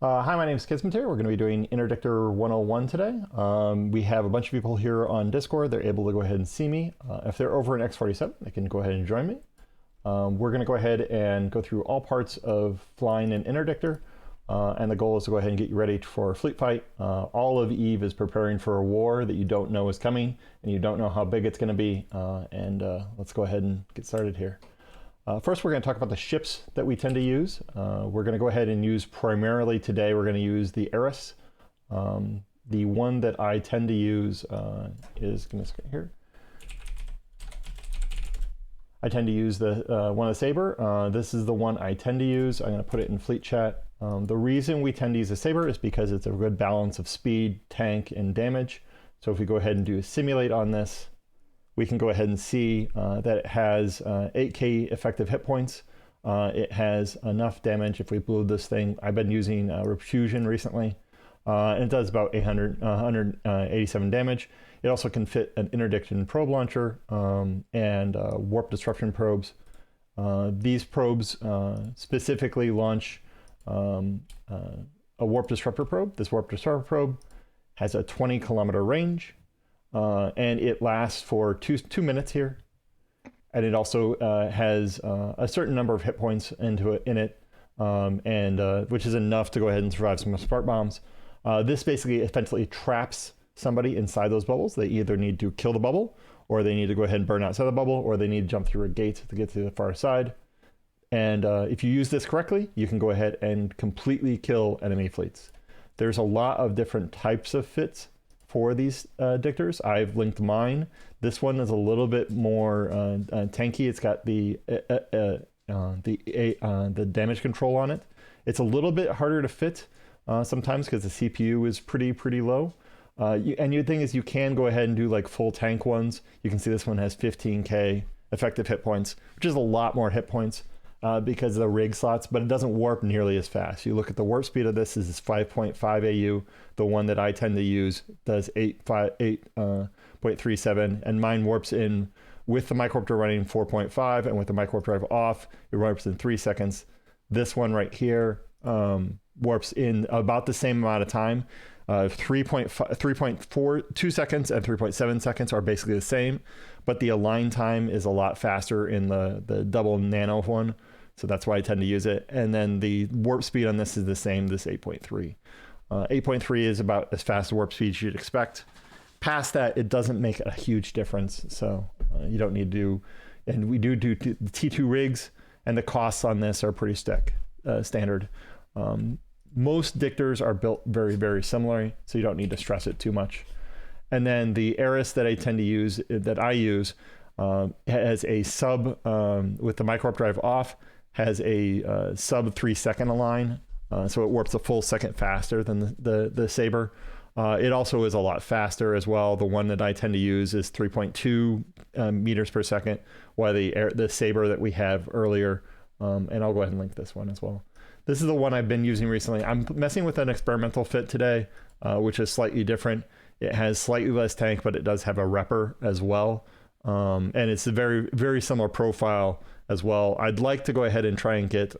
Hi, my name is Kismeteer. We're going to be doing Interdictor 101 today. We have a bunch of people here on Discord. They're able to go ahead and see me. If they're over in X47, they can go ahead and join me. We're going to go ahead and go through all parts of flying an interdictor. And the goal is to go ahead and get you ready for a fleet fight. All of EVE is preparing for a war that you don't know is coming, and you don't know how big it's going to be. Let's go ahead and get started here. First, we're going to talk about the ships that we tend to use. We're going to go ahead and use primarily today, we're going to use the Kis-eris. The one that I tend to use is going to here. I tend to use the one of the Saber. This is the one I tend to use. I'm going to put it in fleet chat. The reason we tend to use the Saber is because it's a good balance of speed, tank, and damage. So if we go ahead and do a simulate on this, we can go ahead and see that it has 8k effective hit points. It has enough damage if we blew this thing. I've been using Refusion recently, and it does about 187 damage. It also can fit an interdiction probe launcher and warp disruption probes. These probes specifically launch a warp disruptor probe. This warp disruptor probe has a 20-kilometer range. And it lasts for two minutes here, and it also has a certain number of hit points in it, which is enough to go ahead and survive some spark bombs. This basically essentially traps somebody inside those bubbles. They either need to kill the bubble, or they need to go ahead and burn outside the bubble, or they need to jump through a gate to get to the far side. And if you use this correctly, you can go ahead and completely kill enemy fleets. There's a lot of different types of fits for these dictors. I've linked mine. This one is a little bit more tanky. It's got the damage control on it. It's a little bit harder to fit sometimes because the CPU is pretty low. And the thing is, you can go ahead and do like full tank ones. You can see this one has 15k effective hit points, which is a lot more hit points because of the rig slots, but it doesn't warp nearly as fast. You look at the warp speed of this is 5.5 AU. The one that I tend to use does 8.37, and mine warps in with the Microwarpdrive running 4.5, and with the Microwarpdrive off, it warps in 3 seconds. This one right here warps in about the same amount of time. 3.2 seconds and 3.7 seconds are basically the same, but the align time is a lot faster in the double nano one. So that's why I tend to use it. And then the warp speed on this is the same, this 8.3. 8.3 is about as fast a warp speed as you'd expect. Past that, it doesn't make a huge difference. So you don't need to do, and we do the T2 rigs, and the costs on this are pretty standard. Most dictors are built very similarly, so you don't need to stress it too much. And then the Kis-eris that I tend to use, has a sub, with the Microwarpdrive off, has a sub 3 second align. So it warps a full second faster than the Saber. It also is a lot faster as well. The one that I tend to use is 3.2 meters per second, while the Saber that we have earlier, and I'll go ahead and link this one as well. This is the one I've been using recently. I'm messing with an experimental fit today, which is slightly different. It has slightly less tank, but it does have a repper as well. And it's a very similar profile as well. I'd like to go ahead and try and get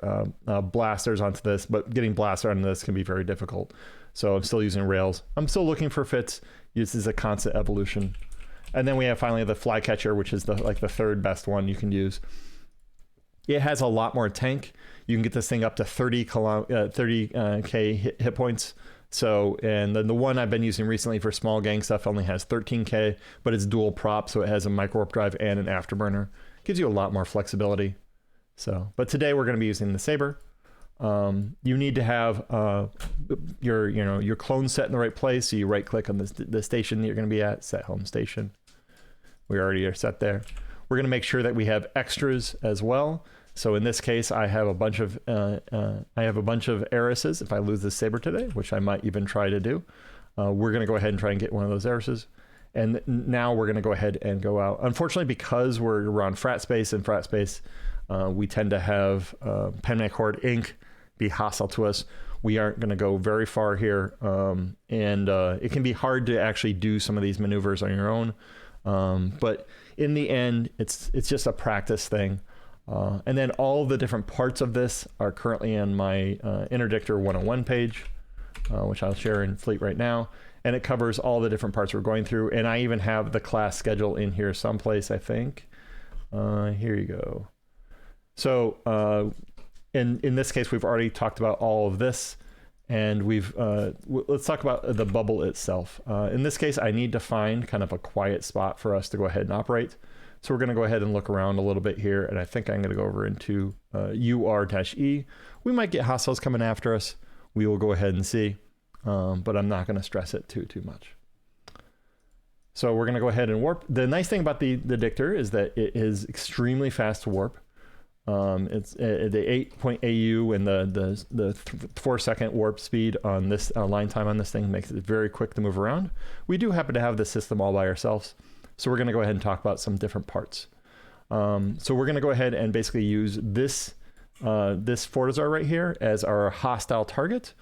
blasters onto this, but getting blaster onto this can be very difficult. So I'm still using rails. I'm still looking for fits. This is a constant evolution. And then we have finally the flycatcher, which is the third best one you can use. It has a lot more tank. You can get this thing up to 30k hit points. So, and then the one I've been using recently for small gang stuff only has 13k, but it's dual prop, so it has a Microwarpdrive and an afterburner. Gives you a lot more flexibility. So, but today we're going to be using the Saber. You need to have your clone set in the right place. So you right click on the station that you're going to be at, set home station. We already are set there. We're going to make sure that we have extras as well. So in this case, I have a bunch of Kis-erises. If I lose this Saber today, which I might even try to do, we're going to go ahead and try and get one of those Kis-erises. And now we're going to go ahead and go out. Unfortunately, because we're around frat space, we tend to have Pandemic Horde Inc. be hostile to us. We aren't going to go very far here, and it can be hard to actually do some of these maneuvers on your own. But in the end, it's just a practice thing. And then all the different parts of this are currently in my Interdictor 101 page, which I'll share in Fleet right now. And it covers all the different parts we're going through. And I even have the class schedule in here someplace, I think. Here you go. So in this case, we've already talked about all of this. And let's talk about the bubble itself. In this case, I need to find kind of a quiet spot for us to go ahead and operate. So we're going to go ahead and look around a little bit here. And I think I'm going to go over into UR-E. We might get hostiles coming after us. We will go ahead and see. But I'm not going to stress it too much. So we're going to go ahead and warp. The nice thing about the Dictor is that it is extremely fast to warp. It's the 8.AU and the 4-second warp speed on this line time on this thing makes it very quick to move around. We do happen to have the system all by ourselves, so we're going to go ahead and talk about some different parts. So we're going to go ahead and basically use this Fortizar right here as our hostile target.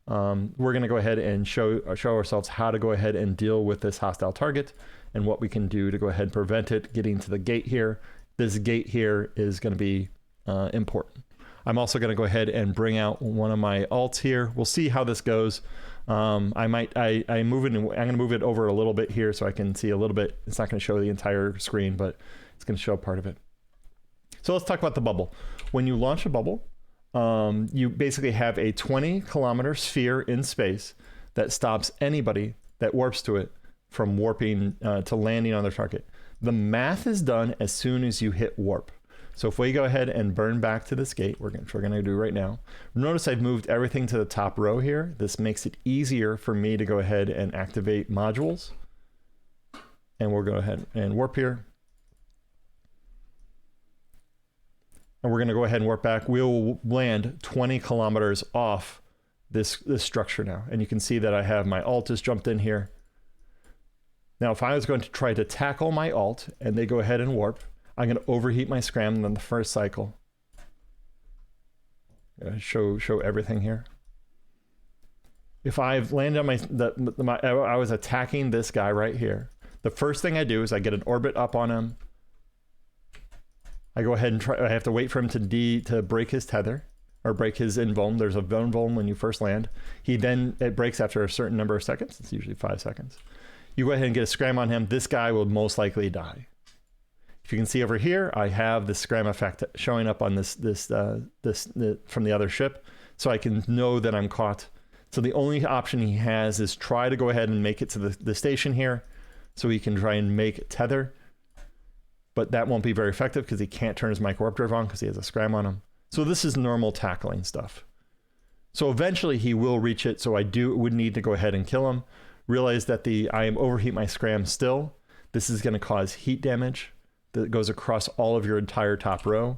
We're going to go ahead and show ourselves how to go ahead and deal with this hostile target and what we can do to go ahead and prevent it getting to the gate here. This gate here is going to be important. I'm also going to go ahead and bring out one of my alts here. We'll see how this goes. I'm going to move it over a little bit here so I can see a little bit. It's not going to show the entire screen, but it's going to show part of it. So let's talk about the bubble. When you launch a bubble, you basically have a 20-kilometer sphere in space that stops anybody that warps to it from warping to landing on their target. The math is done as soon as you hit warp. So if we go ahead and burn back to this gate, which we're going to do right now, notice I've moved everything to the top row here. This makes it easier for me to go ahead and activate modules. And we'll go ahead and warp here. And we're going to go ahead and warp back. We'll land 20 kilometers off this structure now. And you can see that I have my alt just jumped in here. Now, if I was going to try to tackle my alt and they go ahead and warp, I'm going to overheat my scram on the first cycle. Show everything here. If I've landed on I was attacking this guy right here. The first thing I do is I get an orbit up on him. I go ahead and I have to wait for him to break his tether or break his invuln. There's a invuln when you first land. It breaks after a certain number of seconds. It's usually 5 seconds. You go ahead and get a scram on him. This guy will most likely die. If you can see over here, I have the scram effect showing up on this from the other ship, so I can know that I'm caught. So the only option he has is try to go ahead and make it to the station here, so he can try and make tether. But that won't be very effective because he can't turn his Microwarpdrive on because he has a scram on him. So this is normal tackling stuff. So eventually he will reach it, so would need to go ahead and kill him. Realize that I am overheat my scram still. This is going to cause heat damage that goes across all of your entire top row.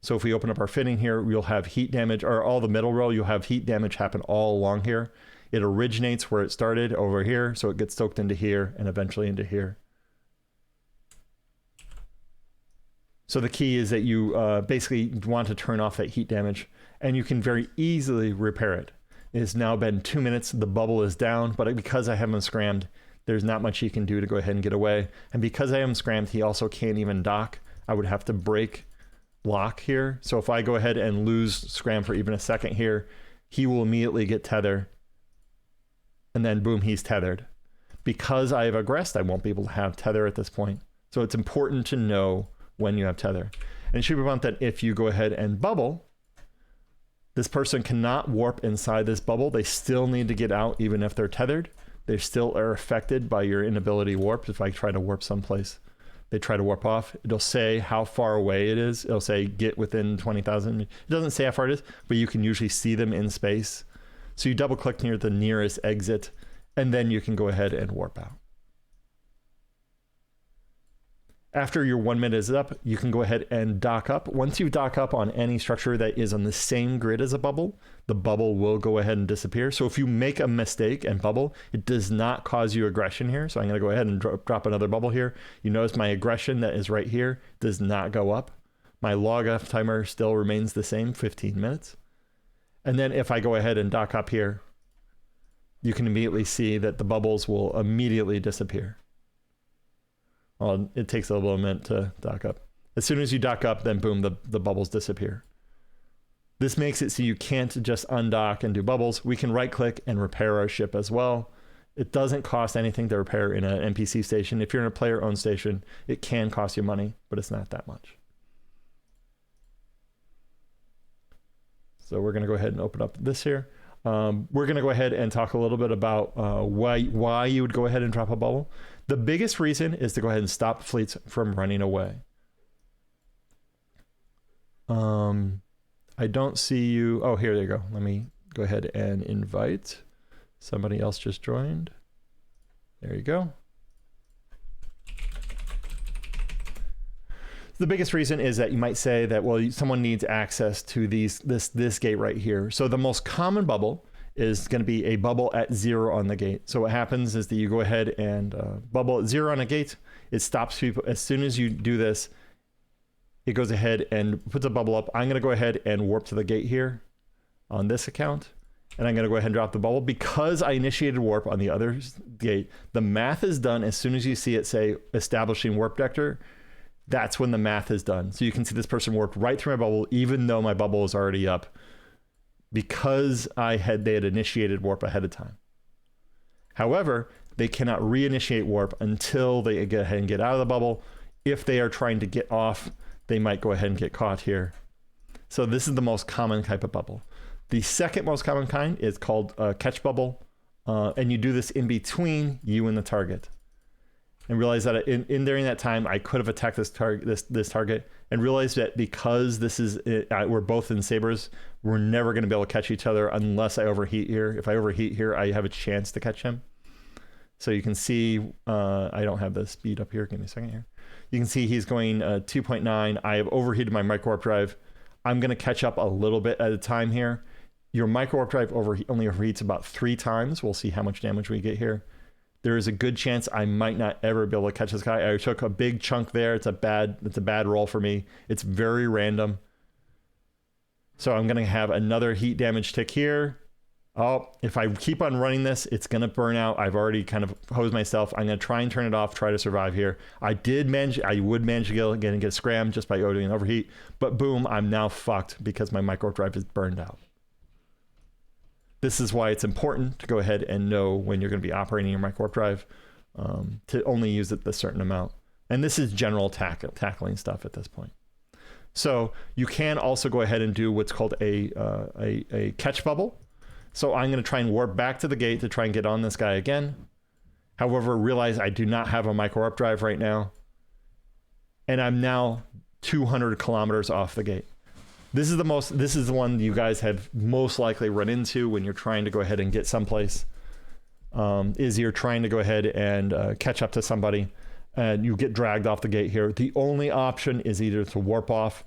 So if we open up our fitting here, we'll have heat damage, or all the middle row, you'll have heat damage happen all along here. It originates where it started over here, so it gets stoked into here and eventually into here. So the key is that you basically want to turn off that heat damage, and you can very easily repair it. It has now been 2 minutes, the bubble is down, but because I have him scrammed, there's not much he can do to go ahead and get away. And because I am scrammed, he also can't even dock. I would have to break lock here. So if I go ahead and lose scram for even a second here, he will immediately get tether. And then boom, he's tethered. Because I have aggressed, I won't be able to have tether at this point. So it's important to know when you have tether. And it should be important that if you go ahead and bubble, this person cannot warp inside this bubble. They still need to get out even if they're tethered. They still are affected by your inability to warp. If I try to warp someplace, they try to warp off. It'll say how far away it is. It'll say get within 20,000. It doesn't say how far it is, but you can usually see them in space. So you double click near the nearest exit, and then you can go ahead and warp out. After your 1 minute is up, you can go ahead and dock up. Once you dock up on any structure that is on the same grid as a bubble, the bubble will go ahead and disappear. So if you make a mistake and bubble, it does not cause you aggression here. So I'm going to go ahead and drop another bubble here. You notice my aggression that is right here does not go up. My log off timer still remains the same, 15 minutes. And then if I go ahead and dock up here, you can immediately see that the bubbles will immediately disappear. Well, it takes a little minute to dock up. As soon as you dock up, then boom, the bubbles disappear. This makes it so you can't just undock and do bubbles. We can right click and repair our ship as well. It doesn't cost anything to repair in an NPC station. If you're in a player-owned station, it can cost you money, but it's not that much. So we're going to go ahead and open up this here. We're going to go ahead and talk a little bit about why you would go ahead and drop a bubble. The biggest reason is to go ahead and stop fleets from running away. I don't see you. Oh, here you go. Let me go ahead and invite. Somebody else just joined. There you go. The biggest reason is that you might say that, well, someone needs access to this gate right here. So the most common bubble is going to be a bubble at 0 on the gate. So what happens is that you go ahead and bubble at 0 on a gate. It stops people. As soon as you do this, it goes ahead and puts a bubble up. I'm going to go ahead and warp to the gate here on this account. And I'm going to go ahead and drop the bubble. Because I initiated warp on the other gate, the math is done as soon as you see it say establishing warp vector. That's when the math is done. So you can see this person warped right through my bubble, even though my bubble is already up, because they had initiated warp ahead of time. However, they cannot reinitiate warp until they go ahead and get out of the bubble. If they are trying to get off, they might go ahead and get caught here. So this is the most common type of bubble. The second most common kind is called catch bubble. And you do this in between you and the target. And realize that during that time, I could have attacked this target, and realize that because this is we're both in sabers, we're never going to be able to catch each other unless I overheat here. If I overheat here, I have a chance to catch him. So you can see I don't have the speed up here. Give me a second here. You can see he's going 2.9. I have overheated my Microwarpdrive. I'm going to catch up a little bit at a time here. Your Microwarpdrive only overheats about 3 times. We'll see how much damage we get here. There is a good chance I might not ever be able to catch this guy. I took a big chunk there. It's a bad roll for me. It's very random. So I'm going to have another heat damage tick here. Oh, if I keep on running this, it's going to burn out. I've already kind of hosed myself. I'm going to try and turn it off, try to survive here. I would manage to get scrammed just by doing an overheat, but boom, I'm now fucked because my Microwarpdrive is burned out. This is why it's important to go ahead and know when you're going to be operating your Microwarpdrive, to only use it a certain amount. And this is general tackling stuff at this point. So you can also go ahead and do what's called a catch bubble. So I'm going to try and warp back to the gate to try and get on this guy again. However, realize I do not have a Microwarpdrive right now. And I'm now 200 kilometers off the gate. This is the one you guys have most likely run into when you're trying to go ahead and get someplace. Is you're trying to go ahead and catch up to somebody, and you get dragged off the gate here. The only option is either to warp off,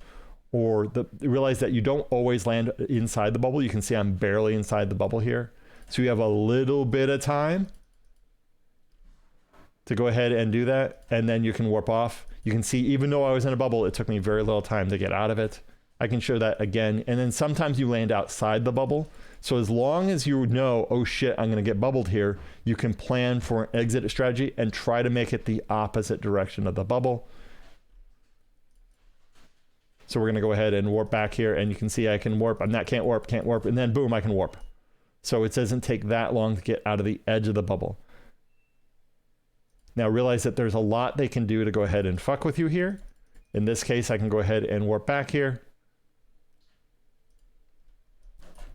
or realize that you don't always land inside the bubble. You can see I'm barely inside the bubble here. So you have a little bit of time to go ahead and do that, and then you can warp off. You can see even though I was in a bubble, it took me very little time to get out of it. I can show that again. And then sometimes you land outside the bubble. So as long as you know, oh shit, I'm going to get bubbled here, you can plan for an exit strategy and try to make it the opposite direction of the bubble. So we're going to go ahead and warp back here, and you can see I can warp. Can't warp, and then boom, I can warp. So it doesn't take that long to get out of the edge of the bubble. Now realize that there's a lot they can do to go ahead and fuck with you here. In this case, I can go ahead and warp back here.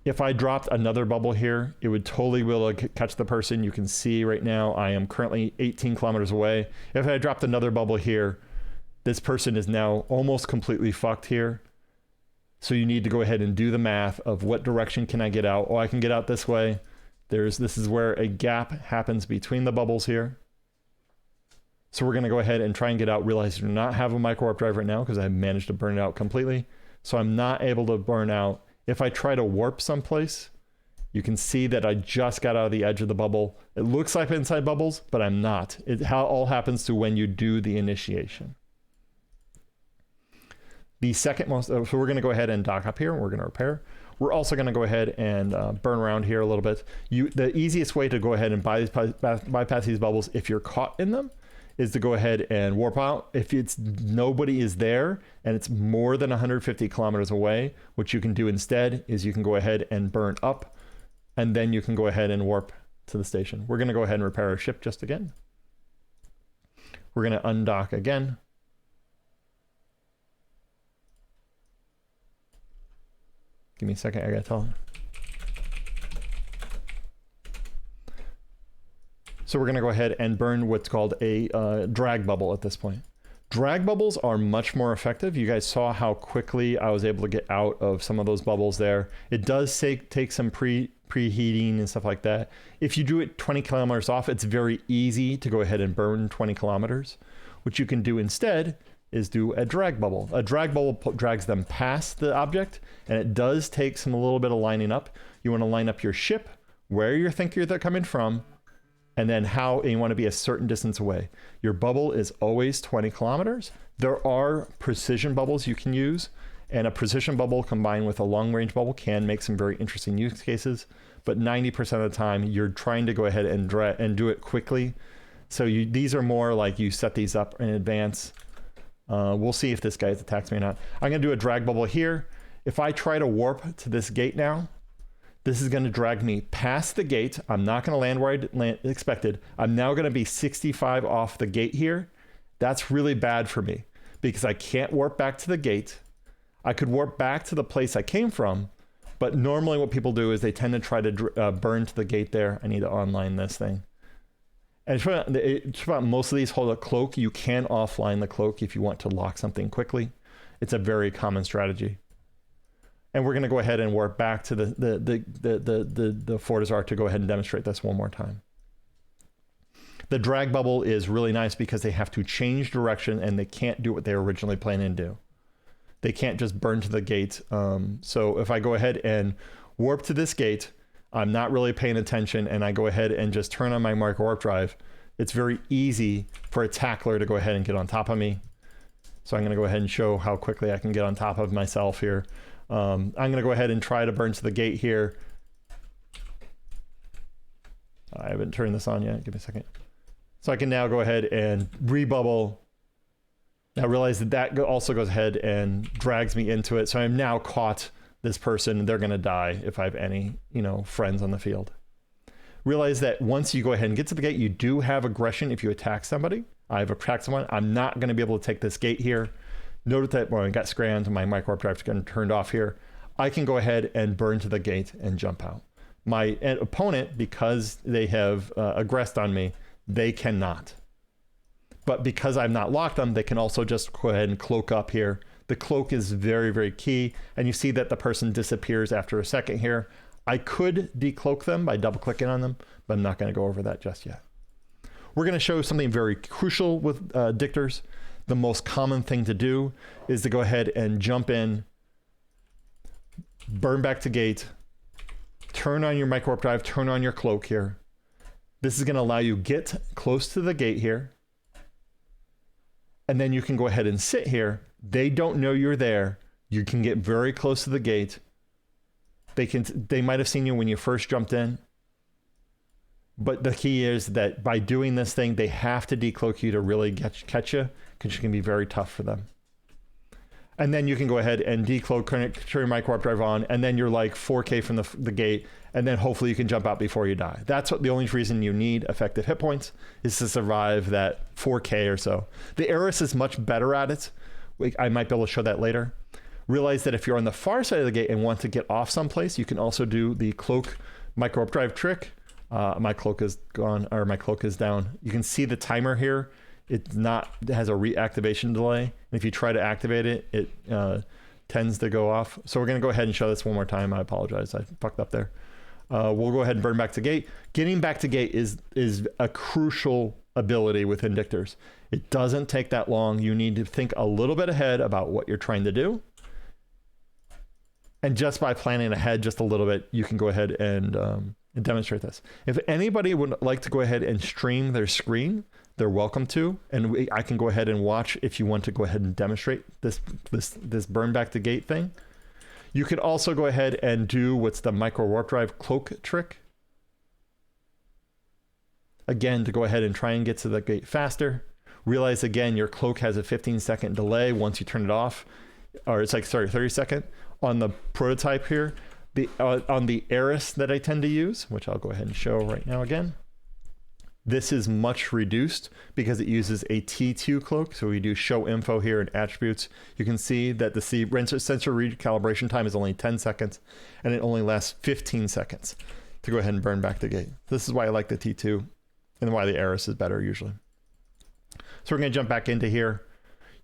If I dropped another bubble here, it would totally be able to catch the person. You can see right now I am currently 18 kilometers away. If I dropped another bubble here, this person is now almost completely fucked here. So you need to go ahead and do the math of what direction can I get out. Oh, I can get out this way. This is where a gap happens between the bubbles here. So we're going to go ahead and try and get out. Realize I do not have a Microwarpdrive right now because I managed to burn it out completely. So I'm not able to burn out. If I try to warp someplace, you can see that I just got out of the edge of the bubble. It looks like I'm inside bubbles, but I'm not. It all happens to when you do the initiation. The second most, so we're going to go ahead and dock up here, and we're going to repair. We're also going to go ahead and burn around here a little bit. The easiest way to go ahead and bypass these bubbles, if you're caught in them, is to go ahead and warp out. If it's nobody is there and it's more than 150 kilometers away, what you can do instead is you can go ahead and burn up, and then you can go ahead and warp to the station. We're going to go ahead and repair our ship just again. We're going to undock again. Give me a second, I gotta tell. So we're gonna go ahead and burn what's called a drag bubble at this point. Drag bubbles are much more effective. You guys saw how quickly I was able to get out of some of those bubbles there. It does take some preheating and stuff like that. If you do it 20 kilometers off, it's very easy to go ahead and burn 20 kilometers. What you can do instead is do a drag bubble. A drag bubble drags them past the object, and it does take a little bit of lining up. You want to line up your ship, where you think they're coming from, and then and you want to be a certain distance away. Your bubble is always 20 kilometers. There are precision bubbles you can use, and a precision bubble combined with a long range bubble can make some very interesting use cases, but 90% of the time you're trying to go ahead and do it quickly. So these are more like you set these up in advance. We'll see if this guy attacks me or not. I'm going to do a drag bubble here. If I try to warp to this gate now, this is going to drag me past the gate. I'm not going to land where I expected. I'm now going to be 65 off the gate here. That's really bad for me because I can't warp back to the gate. I could warp back to the place I came from, but normally what people do is they tend to try to burn to the gate there. I need to online this thing. And it's about most of these hold a cloak. You can offline the cloak if you want to lock something quickly. It's a very common strategy. And we're going to go ahead and warp back to the Fortizar to go ahead and demonstrate this one more time. The drag bubble is really nice because they have to change direction and they can't do what they were originally planning to do. They can't just burn to the gate. So if I go ahead and warp to this gate, I'm not really paying attention, and I go ahead and just turn on my Microwarpdrive. It's very easy for a tackler to go ahead and get on top of me. So I'm going to go ahead and show how quickly I can get on top of myself here. I'm going to go ahead and try to burn to the gate here. I haven't turned this on yet. Give me a second. So I can now go ahead and rebubble. Now realize that also goes ahead and drags me into it. So I'm now caught this person. They're going to die if I have any, friends on the field. Realize that once you go ahead and get to the gate, you do have aggression if you attack somebody. I've attacked someone. I'm not going to be able to take this gate here. Note that when I got scrammed, my Microwarpdrive's getting turned off here. I can go ahead and burn to the gate and jump out. My opponent, because they have aggressed on me, they cannot. But because I'm not locked them, they can also just go ahead and cloak up here. The cloak is very, very key. And you see that the person disappears after a second here. I could decloak them by double clicking on them, but I'm not going to go over that just yet. We're going to show something very crucial with dictors. The most common thing to do is to go ahead and jump in, burn back to gate, turn on your Microwarpdrive, turn on your cloak here. This is going to allow you get close to the gate here. And then you can go ahead and sit here. They don't know you're there. You can get very close to the gate. They might have seen you when you first jumped in. But the key is that by doing this thing, they have to decloak you to really catch you, because you can be very tough for them. And then you can go ahead and decloak, turn your Microwarpdrive on, and then you're like 4K from the gate, and then hopefully you can jump out before you die. That's the only reason you need effective hit points, is to survive that 4K or so. The Kis-eris is much better at it. I might be able to show that later. Realize that if you're on the far side of the gate and want to get off someplace, you can also do the cloak Microwarpdrive trick. My cloak is gone, or my cloak is down. You can see the timer here. It has a reactivation delay. And if you try to activate it, it tends to go off. So we're going to go ahead and show this one more time. I apologize. I fucked up there. We'll go ahead and burn back to gate. Getting back to gate is a crucial ability with Injectors. It doesn't take that long. You need to think a little bit ahead about what you're trying to do. And just by planning ahead just a little bit, you can go ahead and demonstrate this. If anybody would like to go ahead and stream their screen, they're welcome to, and I can go ahead and watch if you want to go ahead and demonstrate this burn back to gate thing. You could also go ahead and do what's the Microwarpdrive cloak trick. Again, to go ahead and try and get to the gate faster. Realize again, your cloak has a 15-second delay once you turn it off, or it's like, sorry, 30-second. On the prototype here, on the Kis-eris that I tend to use, which I'll go ahead and show right now again, this is much reduced because it uses a T2 cloak. So we do show info here in attributes. You can see that the sensor recalibration time is only 10 seconds and it only lasts 15 seconds to go ahead and burn back the gate. This is why I like the T2 and why the Kis-eris is better usually. So we're going to jump back into here.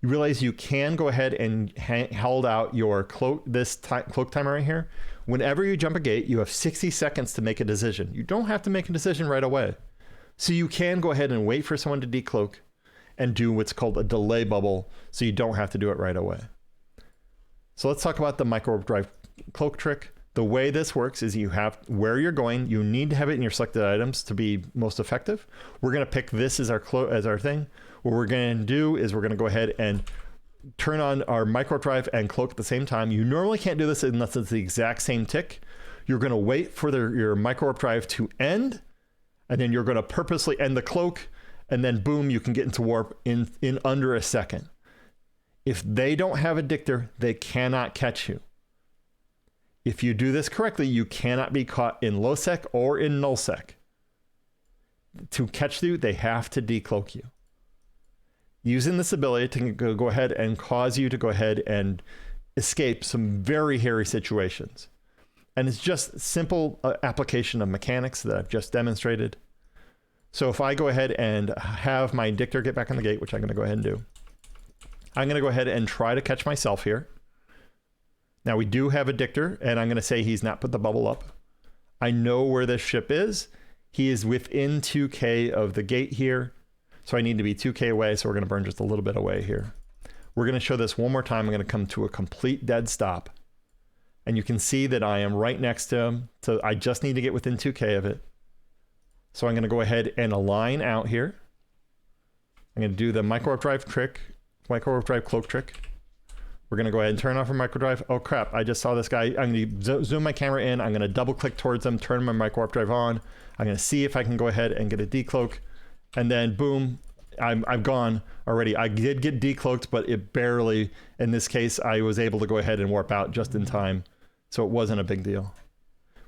You realize you can go ahead and hold out your cloak, cloak timer right here. Whenever you jump a gate, you have 60 seconds to make a decision. You don't have to make a decision right away. So you can go ahead and wait for someone to decloak and do what's called a delay bubble, so you don't have to do it right away. So let's talk about the Microwarpdrive cloak trick. The way this works is you have where you're going. You need to have it in your selected items to be most effective. We're going to pick this as our thing. What we're going to do is we're going to go ahead and turn on our Microwarpdrive and cloak at the same time. You normally can't do this unless it's the exact same tick. You're going to wait for your Microwarpdrive to end, and then you're going to purposely end the cloak, and then boom, you can get into warp in under a second. If they don't have a Dictor, they cannot catch you. If you do this correctly, you cannot be caught in low sec or in null sec. To catch you, they have to decloak you. Using this ability to go ahead and cause you to go ahead and escape some very hairy situations. And it's just simple application of mechanics that I've just demonstrated. So if I go ahead and have my Dictor get back on the gate, which I'm going to go ahead and do, I'm going to go ahead and try to catch myself here. Now we do have a Dictor, and I'm going to say he's not put the bubble up. I know where this ship is. He is within 2K of the gate here. So I need to be 2K away, so we're going to burn just a little bit away here. We're going to show this one more time. I'm going to come to a complete dead stop. And you can see that I am right next to him. So I just need to get within 2K of it. So I'm going to go ahead and align out here. I'm going to do the Microwarpdrive trick, Microwarpdrive cloak trick. We're going to go ahead and turn off our Microwarpdrive. Oh crap, I just saw this guy. I'm going to zoom my camera in. I'm going to double click towards him, turn my Microwarpdrive on. I'm going to see if I can go ahead and get a decloak. And then boom, I'm gone already. I did get decloaked, but it barely, in this case, I was able to go ahead and warp out just in time. So it wasn't a big deal.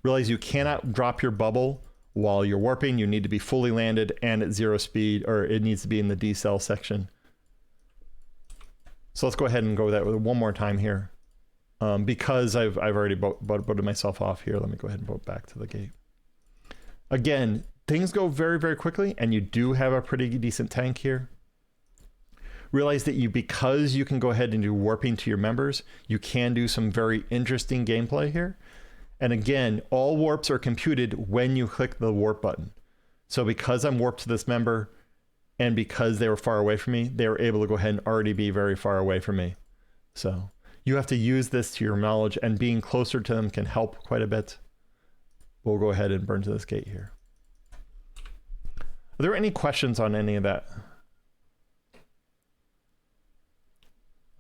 Realize you cannot drop your bubble while you're warping. You need to be fully landed and at 0 speed, or it needs to be in the decel section. So let's go ahead and go that one more time here. Because I've already voted myself off here, let me go ahead and vote back to the gate. Again, things go very, very quickly, and you do have a pretty decent tank here. Realize that because you can go ahead and do warping to your members, you can do some very interesting gameplay here. And again, all warps are computed when you click the warp button. So because I'm warped to this member, and because they were far away from me, they were able to go ahead and already be very far away from me. So you have to use this to your knowledge, and being closer to them can help quite a bit. We'll go ahead and burn to this gate here. Are there any questions on any of that?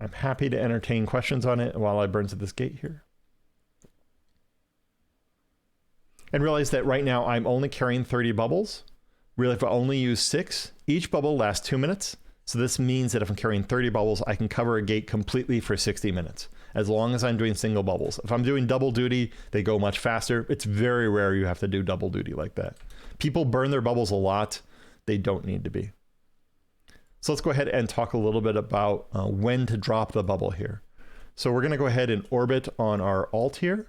I'm happy to entertain questions on it while I burn to this gate here. And realize that right now I'm only carrying 30 bubbles. Really, if I only use 6, each bubble lasts 2 minutes. So this means that if I'm carrying 30 bubbles, I can cover a gate completely for 60 minutes, as long as I'm doing single bubbles. If I'm doing double duty, they go much faster. It's very rare you have to do double duty like that. People burn their bubbles a lot. They don't need to be. So let's go ahead and talk a little bit about when to drop the bubble here. So we're going to go ahead and orbit on our alt here.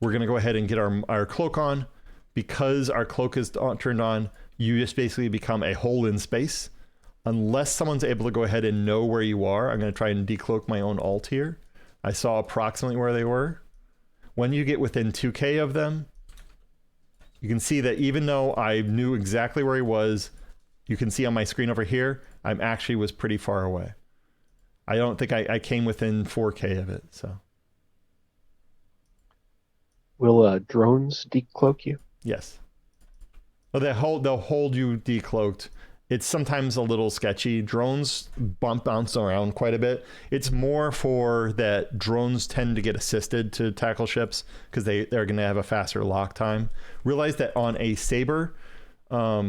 We're going to go ahead and get our cloak on. Because our cloak is turned on, you just basically become a hole in space. Unless someone's able to go ahead and know where you are, I'm going to try and decloak my own alt here. I saw approximately where they were. When you get within 2K of them, you can see that even though I knew exactly where he was, you can see on my screen over here, I actually was pretty far away. I don't think I came within 4K of it. So, will drones decloak you? Yes. Well, they'll hold you decloaked. It's sometimes a little sketchy. Drones bounce around quite a bit. It's more for that drones tend to get assisted to tackle ships because they're going to have a faster lock time. Realize that on a Saber,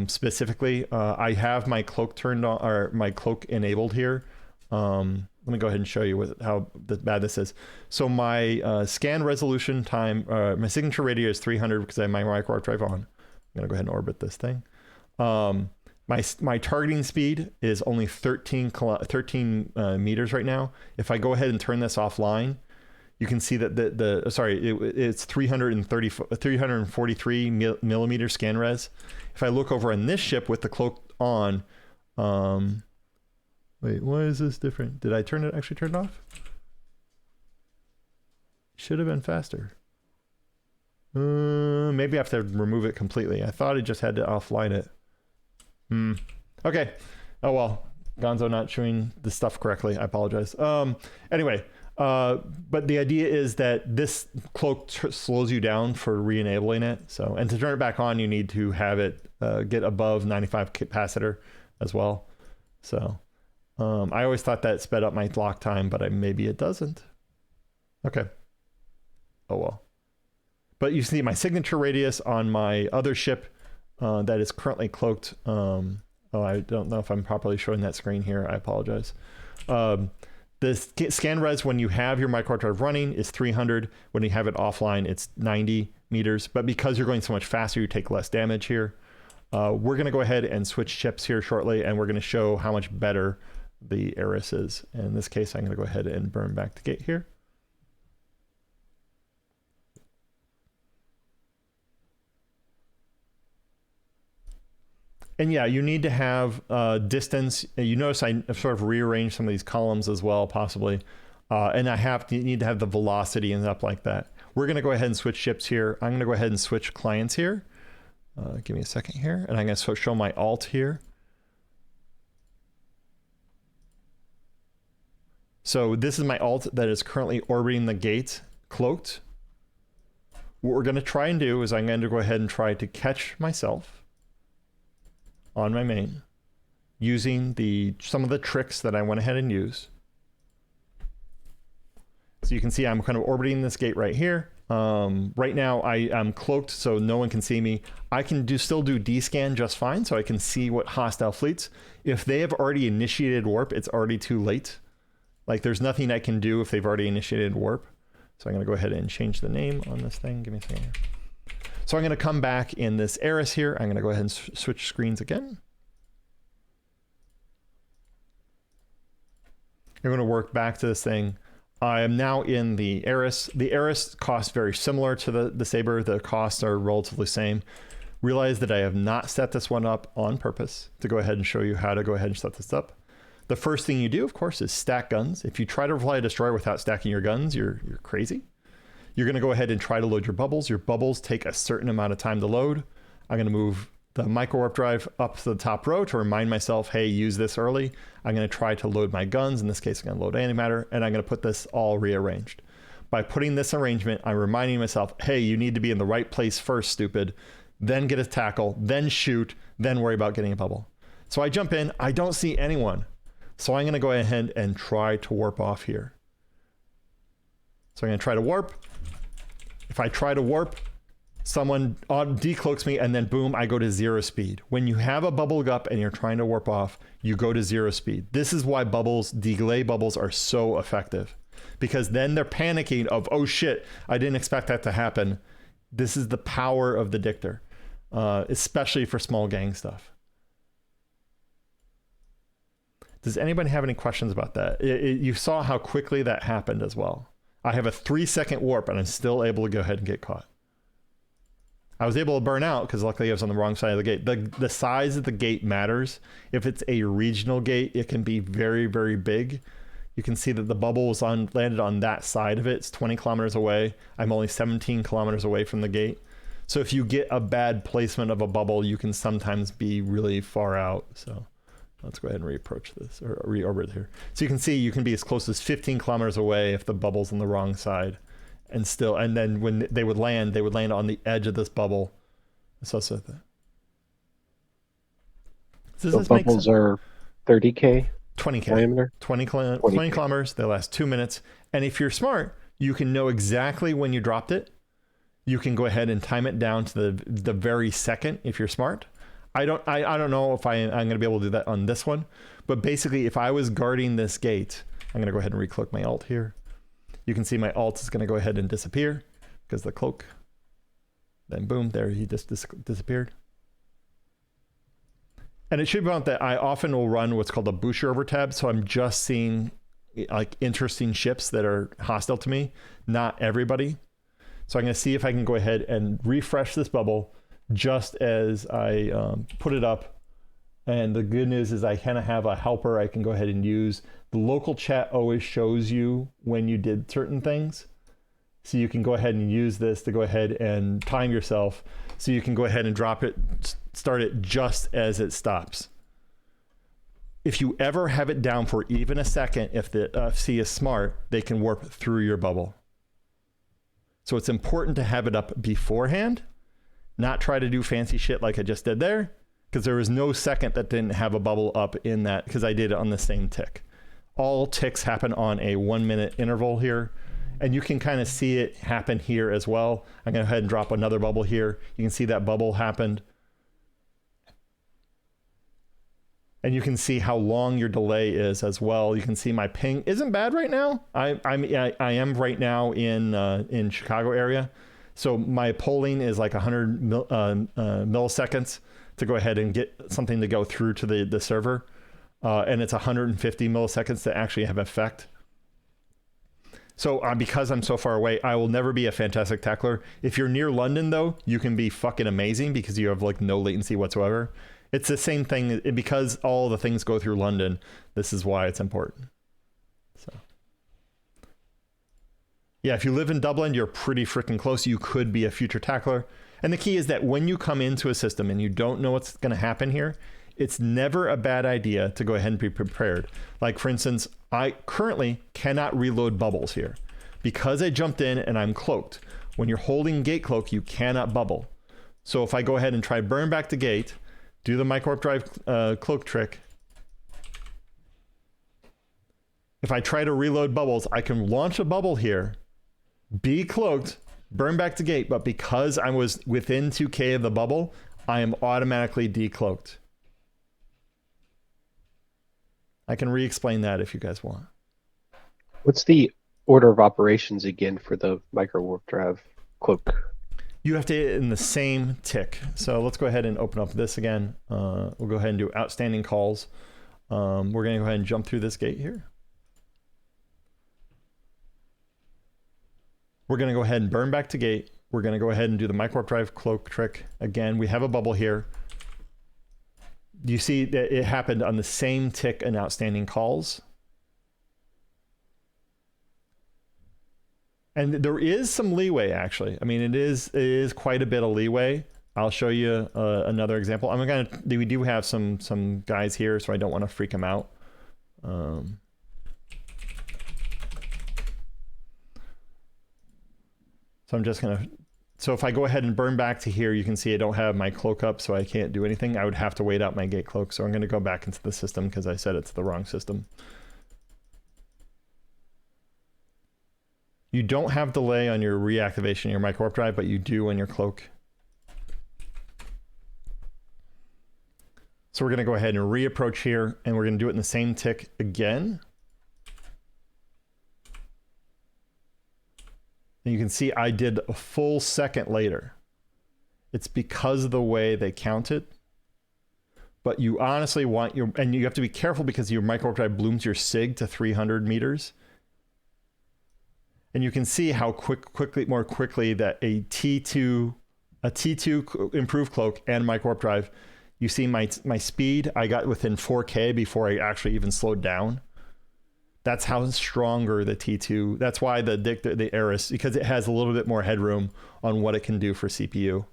specifically. I have my cloak turned on, or my cloak enabled here. Let me go ahead and show you how bad this is. So my scan resolution time, my signature radius is 300 because I have my Microwarpdrive on. I'm gonna go ahead and orbit this thing. My targeting speed is only 13 meters right now. If I go ahead and turn this offline, you can see that it's 343 millimeter scan res. If I look over on this ship with the cloak on, wait, why is this different? Did I actually turn it off? Should have been faster. Maybe I have to remove it completely. I thought I just had to offline it. Okay. Oh well, Gonzo not showing the stuff correctly. I apologize. Anyway, but the idea is that this cloak slows you down for re-enabling it. So, and to turn it back on, you need to have it get above 95 capacitor as well. So, I always thought that sped up my lock time, but maybe it doesn't. Okay. Oh well. But you see my signature radius on my other ship that is currently cloaked. Oh, I don't know if I'm properly showing that screen here. I apologize. The scan res when you have your Microwarpdrive running is 300. When you have it offline, it's 90 meters. But because you're going so much faster, you take less damage here. We're going to go ahead and switch ships here shortly, and we're going to show how much better the Kis-eris is. And in this case, I'm going to go ahead and burn back the gate here. And yeah, you need to have distance. You notice I sort of rearranged some of these columns as well, possibly. And need to have the velocity and up like that. We're going to go ahead and switch ships here. I'm going to go ahead and switch clients here. Give me a second here. And I'm going to show my alt here. So this is my alt that is currently orbiting the gate cloaked. What we're going to try and do is I'm going to go ahead and try to catch myself on my main using some of the tricks that I went ahead and used. So you can see I'm kind of orbiting this gate right here. Right now I'm cloaked so no one can see me. I can still do D-scan just fine, so I can see what hostile fleets. If they have already initiated warp, it's already too late. Like there's nothing I can do if they've already initiated warp. So I'm going to go ahead and change the name on this thing. Give me a second here. So I'm going to come back in this Kis-eris here. I'm going to go ahead and switch screens again. I'm going to work back to this thing. I am now in the Kis-eris. The Kis-eris costs very similar to the Saber. The costs are relatively same. Realize that I have not set this one up on purpose to go ahead and show you how to go ahead and set this up. The first thing you do, of course, is stack guns. If you try to fly a destroyer without stacking your guns, you're crazy. You're going to go ahead and try to load your bubbles. Your bubbles take a certain amount of time to load. I'm going to move the Microwarpdrive up to the top row to remind myself, hey, use this early. I'm going to try to load my guns. In this case, I'm going to load antimatter, and I'm going to put this all rearranged. By putting this arrangement, I'm reminding myself, hey, you need to be in the right place first, stupid. Then get a tackle, then shoot, then worry about getting a bubble. So I jump in. I don't see anyone. So I'm going to go ahead and try to warp off here. So I'm going to try to warp. If I try to warp, someone decloaks me, and then boom, I go to 0 speed. When you have a bubble up and you're trying to warp off, you go to 0 speed. This is why delay bubbles are so effective, because then they're panicking of, oh shit, I didn't expect that to happen. This is the power of the Dictor, especially for small gang stuff. Does anybody have any questions about that? You saw how quickly that happened as well. I have a 3-second warp and I'm still able to go ahead and get caught. I was able to burn out because luckily I was on the wrong side of the gate. The size of the gate matters. If it's a regional gate, it can be very, very big. You can see that the bubble was landed on that side of it. It's 20 kilometers away. I'm only 17 kilometers away from the gate. So if you get a bad placement of a bubble, you can sometimes be really far out. So let's go ahead and reapproach this or reorbit here. So you can see you can be as close as 15 kilometers away if the bubble's on the wrong side. And then when they would land on the edge of this bubble. So that. Does this make sense? Bubbles are 30K? 20K. Diameter? 20 kilometers. They last 2 minutes. And if you're smart, you can know exactly when you dropped it. You can go ahead and time it down to the very second if you're smart. I don't know if I'm going to be able to do that on this one, but basically if I was guarding this gate, I'm going to go ahead and recloak my alt here. You can see my alt is going to go ahead and disappear because the cloak. Then boom, there he just disappeared. And it should be out that I often will run what's called a booster over tab. So I'm just seeing like interesting ships that are hostile to me, not everybody. So I'm going to see if I can go ahead and refresh this bubble just as I put it up. And the good news is I kind of have a helper I can go ahead and use. The local chat always shows you when you did certain things. So you can go ahead and use this to go ahead and time yourself. So you can go ahead and drop it, start it just as it stops. If you ever have it down for even a second, if the FC is smart, they can warp through your bubble. So it's important to have it up beforehand, not try to do fancy shit like I just did there, because there was no second that didn't have a bubble up in that, because I did it on the same tick. All ticks happen on a 1 minute interval here. And you can kind of see it happen here as well. I'm going to go ahead and drop another bubble here. You can see that bubble happened. And you can see how long your delay is as well. You can see my ping isn't bad right now. I am right now in Chicago area. So my polling is like 100 milliseconds to go ahead and get something to go through to the server. And it's 150 milliseconds to actually have effect. So because I'm so far away, I will never be a fantastic tackler. If you're near London, though, you can be fucking amazing because you have like no latency whatsoever. It's the same thing because all the things go through London. This is why it's important. So yeah, if you live in Dublin, you're pretty freaking close. You could be a future tackler. And the key is that when you come into a system and you don't know what's going to happen here, it's never a bad idea to go ahead and be prepared. Like, for instance, I currently cannot reload bubbles here because I jumped in and I'm cloaked. When you're holding gate cloak, you cannot bubble. So if I go ahead and try burn back the gate, do the Microwarpdrive cloak trick. If I try to reload bubbles, I can launch a bubble here, be cloaked, burn back the gate, but because I was within 2K of the bubble, I am automatically decloaked. I can re-explain that if you guys want. What's the order of operations again for the Microwarpdrive cloak? You have to hit it in the same tick. So let's go ahead and open up this again. We'll go ahead and do outstanding calls. We're going to go ahead and jump through this gate here. We're going to go ahead and burn back to gate. We're going to go ahead and do the Microwarpdrive cloak trick. Again, we have a bubble here. You see that it happened on the same tick in outstanding calls. And there is some leeway, actually. I mean, it is quite a bit of leeway. I'll show you another example. We do have some guys here, so I don't want to freak them out. So I'm just going to... So if I go ahead and burn back to here, you can see I don't have my cloak up, so I can't do anything. I would have to wait out my gate cloak. So I'm going to go back into the system because I said it's the wrong system. You don't have delay on your reactivation of your Microwarpdrive, but you do on your cloak. So we're going to go ahead and reapproach here, and we're going to do it in the same tick again. And you can see I did a full second later. It's because of the way they count it. But you honestly want your... And you have to be careful because your Microwarpdrive blooms your SIG to 300 meters. And you can see how more quickly that a T2 improved cloak and Microwarpdrive, you see my speed, I got within 4K before I actually even slowed down. That's how stronger the T2. That's why the Dictor, the Kis-eris, because it has a little bit more headroom on what it can do for CPU.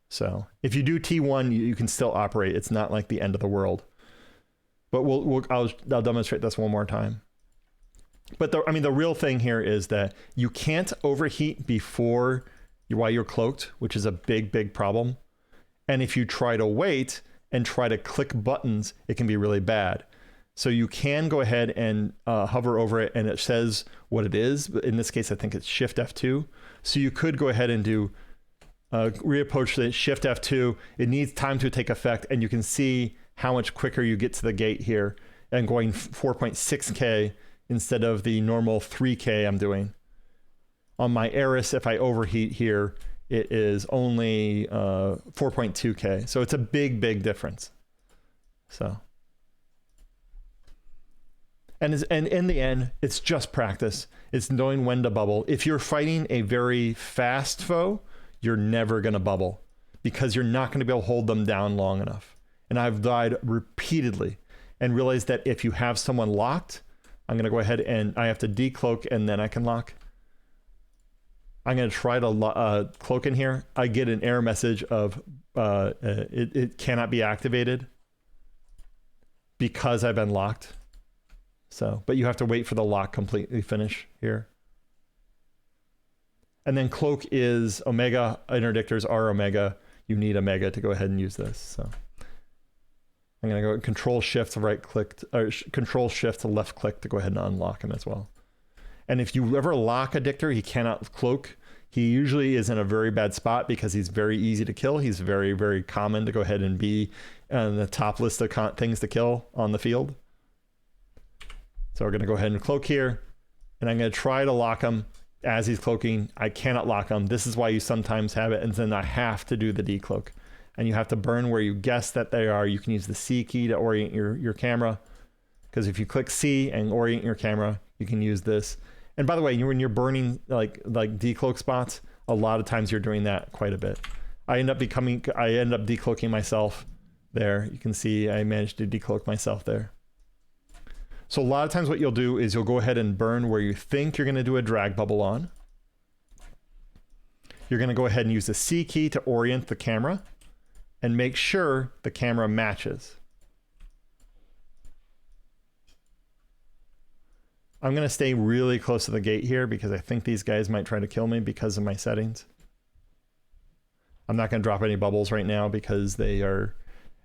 So if you do T1, you can still operate. It's not like the end of the world. But I'll demonstrate this one more time. But the real thing here is that you can't overheat while you're cloaked, which is a big problem. And if you try to wait and try to click buttons, it can be really bad. So you can go ahead and hover over it, and it says what it is. But in this case, I think it's Shift F2. So you could go ahead and do reapproach it, Shift F2. It needs time to take effect, and you can see how much quicker you get to the gate here, and going 4.6K instead of the normal 3K I'm doing. On my Kis-eris, if I overheat here, it is only 4.2K. So it's a big, big difference. So, and in the end, it's just practice. It's knowing when to bubble. If you're fighting a very fast foe, you're never going to bubble because you're not going to be able to hold them down long enough. And I've died repeatedly and realized that if you have someone locked, I'm going to go ahead and I have to decloak and then I can lock. I'm going to try to cloak in here. I get an error message of it cannot be activated because I've been locked. So, but you have to wait for the lock completely finish here. And then cloak is omega, interdictors are omega. You need omega to go ahead and use this. So I'm going to go control shift right click, or control shift to left click to go ahead and unlock him as well. And if you ever lock a Dictor, he cannot cloak. He usually is in a very bad spot because he's very easy to kill. He's very, very common to go ahead and be on the top list of things to kill on the field. So we're going to go ahead and cloak here. And I'm going to try to lock him as he's cloaking. I cannot lock him. This is why you sometimes have it. And then I have to do the decloak. And you have to burn where you guess that they are. You can use the C key to orient your camera. Because if you click C and orient your camera, you can use this. And by the way, when you're burning like decloak spots, a lot of times you're doing that quite a bit. I end up decloaking myself there. You can see I managed to decloak myself there. So a lot of times what you'll do is you'll go ahead and burn where you think you're going to do a drag bubble on. You're going to go ahead and use the C key to orient the camera and make sure the camera matches. I'm going to stay really close to the gate here because I think these guys might try to kill me because of my settings. I'm not going to drop any bubbles right now because they are...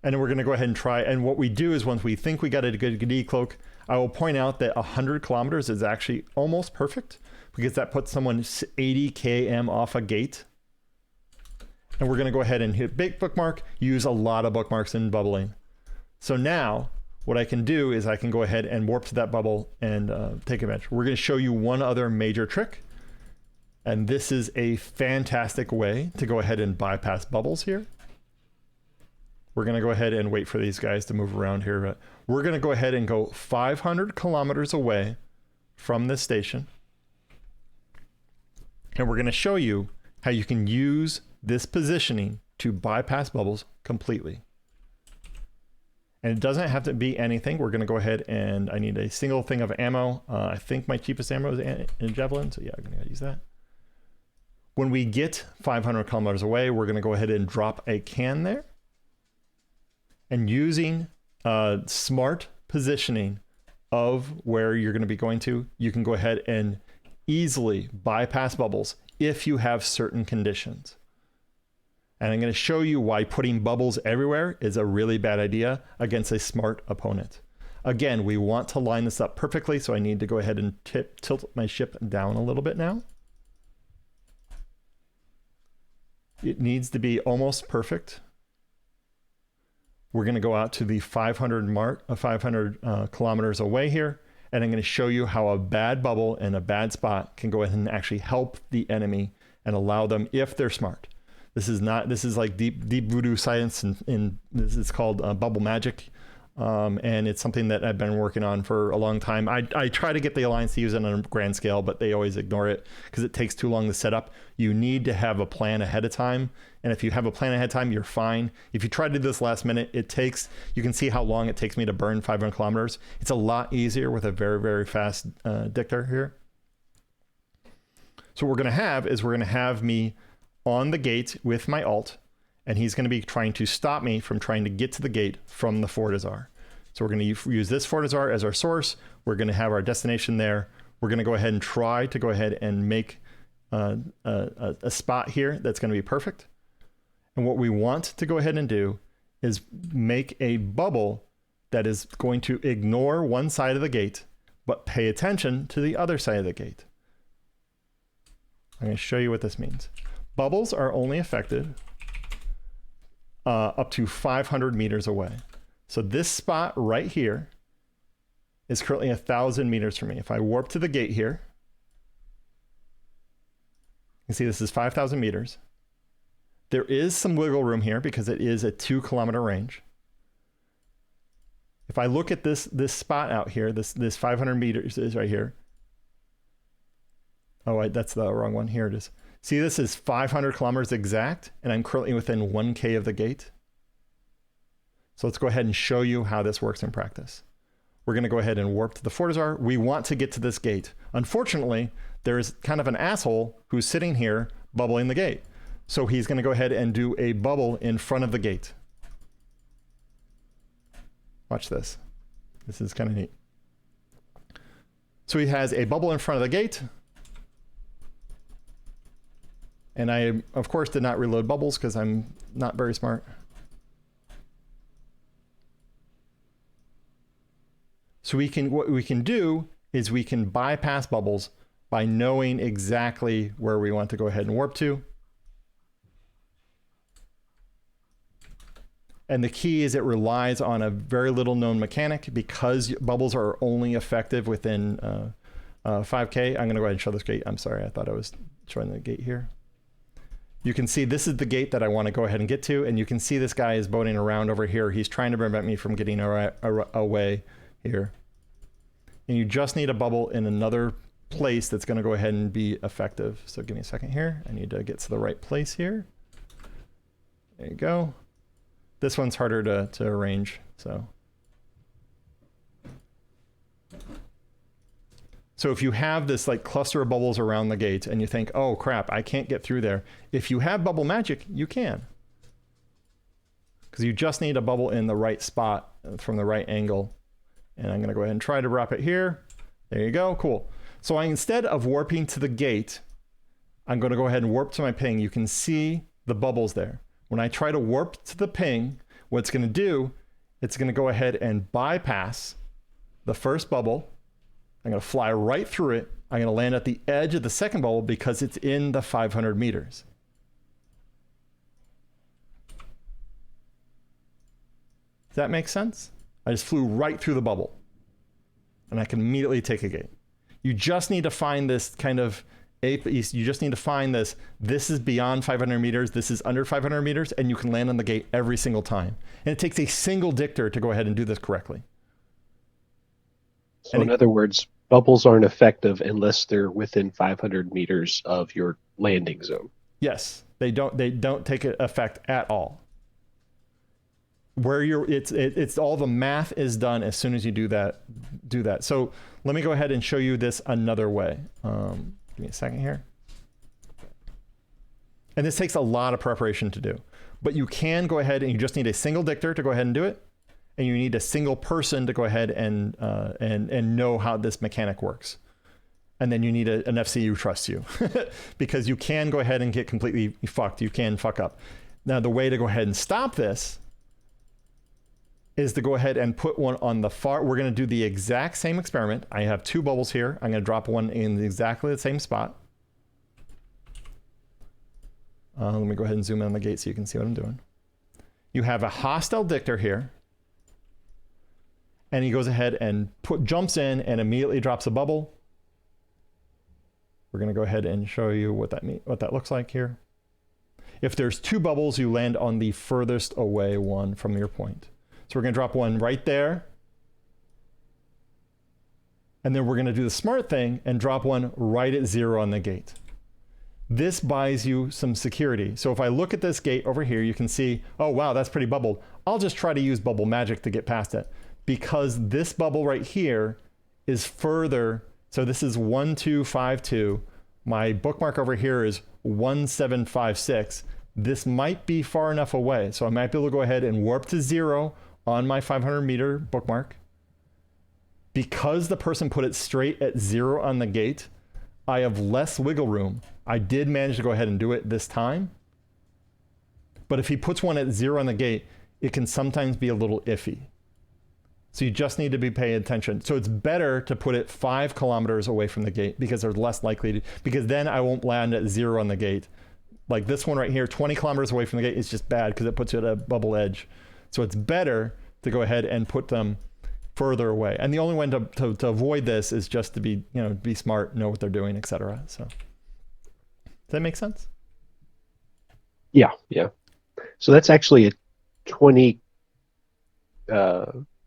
And then we're going to go ahead and try. And what we do is once we think we got a good decloak, I will point out that 100 kilometers is actually almost perfect because that puts someone 80 km off a gate. And we're going to go ahead and hit big bookmark, use a lot of bookmarks in bubbling. So now what I can do is I can go ahead and warp to that bubble and take advantage. We're going to show you one other major trick. And this is a fantastic way to go ahead and bypass bubbles here. We're going to go ahead and wait for these guys to move around here. But we're going to go ahead and go 500 kilometers away from this station. And we're going to show you how you can use this positioning to bypass bubbles completely. And it doesn't have to be anything. We're going to go ahead and I need a single thing of ammo. I think my cheapest ammo is in Javelin. So yeah, I'm going to use that. When we get 500 kilometers away, we're going to go ahead and drop a can there. And using smart positioning of where you're going to be going to, you can go ahead and easily bypass bubbles if you have certain conditions. And I'm going to show you why putting bubbles everywhere is a really bad idea against a smart opponent. Again, we want to line this up perfectly, so I need to go ahead and tilt my ship down a little bit now. It needs to be almost perfect. We're going to go out to the 500 kilometers away here, and I'm going to show you how a bad bubble and a bad spot can go ahead and actually help the enemy and allow them, if they're smart. This is like deep voodoo science, and this is called bubble magic. And it's something that I've been working on for a long time. I try to get the Alliance to use it on a grand scale, but they always ignore it because it takes too long to set up. You need to have a plan ahead of time. And if you have a plan ahead of time, you're fine. If you try to do this last minute, you can see how long it takes me to burn 500 kilometers. It's a lot easier with a very, very fast Dictor here. So what we're going to have me on the gate with my alt, and he's going to be trying to stop me from trying to get to the gate from the Fortizar. So we're going to use this Fortizar as our source. We're going to have our destination there. We're going to go ahead and try to go ahead and make a spot here that's going to be perfect. And what we want to go ahead and do is make a bubble that is going to ignore one side of the gate, but pay attention to the other side of the gate. I'm going to show you what this means. bubbles are only affected up to 500 meters away. So this spot right here is currently 1,000 meters from me. If I warp to the gate here, you can see this is 5,000 meters. There is some wiggle room here because it is a 2-kilometer range. If I look at this spot out here, this 500 meters is right here. Oh, that's the wrong one. Here it is. See, this is 500 kilometers exact, and I'm currently within 1K of the gate. So let's go ahead and show you how this works in practice. We're going to go ahead and warp to the Fortizar. We want to get to this gate. Unfortunately, there's kind of an asshole who's sitting here bubbling the gate. So he's going to go ahead and do a bubble in front of the gate. Watch this. This is kind of neat. So he has a bubble in front of the gate. And I, of course, did not reload bubbles because I'm not very smart. So what we can do is we can bypass bubbles by knowing exactly where we want to go ahead and warp to. And the key is it relies on a very little known mechanic. Because bubbles are only effective within 5K. I'm going to go ahead and show this gate. I'm sorry, I thought I was showing the gate here. You can see this is the gate that I want to go ahead and get to. And you can see this guy is boating around over here. He's trying to prevent me from getting away here. And you just need a bubble in another place that's going to go ahead and be effective. So give me a second here. I need to get to the right place here. There you go. This one's harder to arrange. So if you have this like cluster of bubbles around the gate and you think, oh crap, I can't get through there. If you have bubble magic, you can. Because you just need a bubble in the right spot from the right angle. And I'm going to go ahead and try to wrap it here. There you go. Cool. So instead of warping to the gate, I'm going to go ahead and warp to my ping. You can see the bubbles there. When I try to warp to the ping, what it's going to do, it's going to go ahead and bypass the first bubble. I'm going to fly right through it. I'm going to land at the edge of the second bubble because it's in the 500 meters. Does that make sense? I just flew right through the bubble and I can immediately take a gate. You just need to find this kind of you just need to find this. This is beyond 500 meters. This is under 500 meters, and you can land on the gate every single time. And it takes a single Dictor to go ahead and do this correctly. So in other words, bubbles aren't effective unless they're within 500 meters of your landing zone. Yes, they don't take effect at all. Where it's all the math is done as soon as you do that. So let me go ahead and show you this another way. Give me a second here. And this takes a lot of preparation to do, but you can go ahead and you just need a single Dictor to go ahead and do it. And you need a single person to go ahead and know how this mechanic works. And then you need an FC who trusts you because you can go ahead and get completely fucked. You can fuck up. Now, the way to go ahead and stop this is to go ahead and put one on the far. We're going to do the exact same experiment. I have two bubbles here. I'm going to drop one in exactly the same spot. Let me go ahead and zoom in on the gate so you can see what I'm doing. You have a hostile Dictor here. And he goes ahead and jumps in and immediately drops a bubble. We're going to go ahead and show you what that looks like here. If there's two bubbles, you land on the furthest away one from your point. So we're going to drop one right there. And then we're going to do the smart thing and drop one right at 0 on the gate. This buys you some security. So if I look at this gate over here, you can see, oh, wow, that's pretty bubbled. I'll just try to use bubble magic to get past it. Because this bubble right here is further. So this is 1252. My bookmark over here is 1756. This might be far enough away. So I might be able to go ahead and warp to 0 on my 500 meter bookmark. Because the person put it straight at 0 on the gate, I have less wiggle room. I did manage to go ahead and do it this time. But if he puts one at 0 on the gate, it can sometimes be a little iffy. So you just need to be paying attention. So it's better to put it 5 kilometers away from the gate because they're less likely to, because then I won't land at 0 on the gate Like this one right here, 20 kilometers away from the gate is just bad because it puts you at a bubble edge. So it's better to go ahead and put them further away. And the only way to avoid this is just to be, be smart, know what they're doing, etc. So does that make sense? Yeah. So that's actually a 20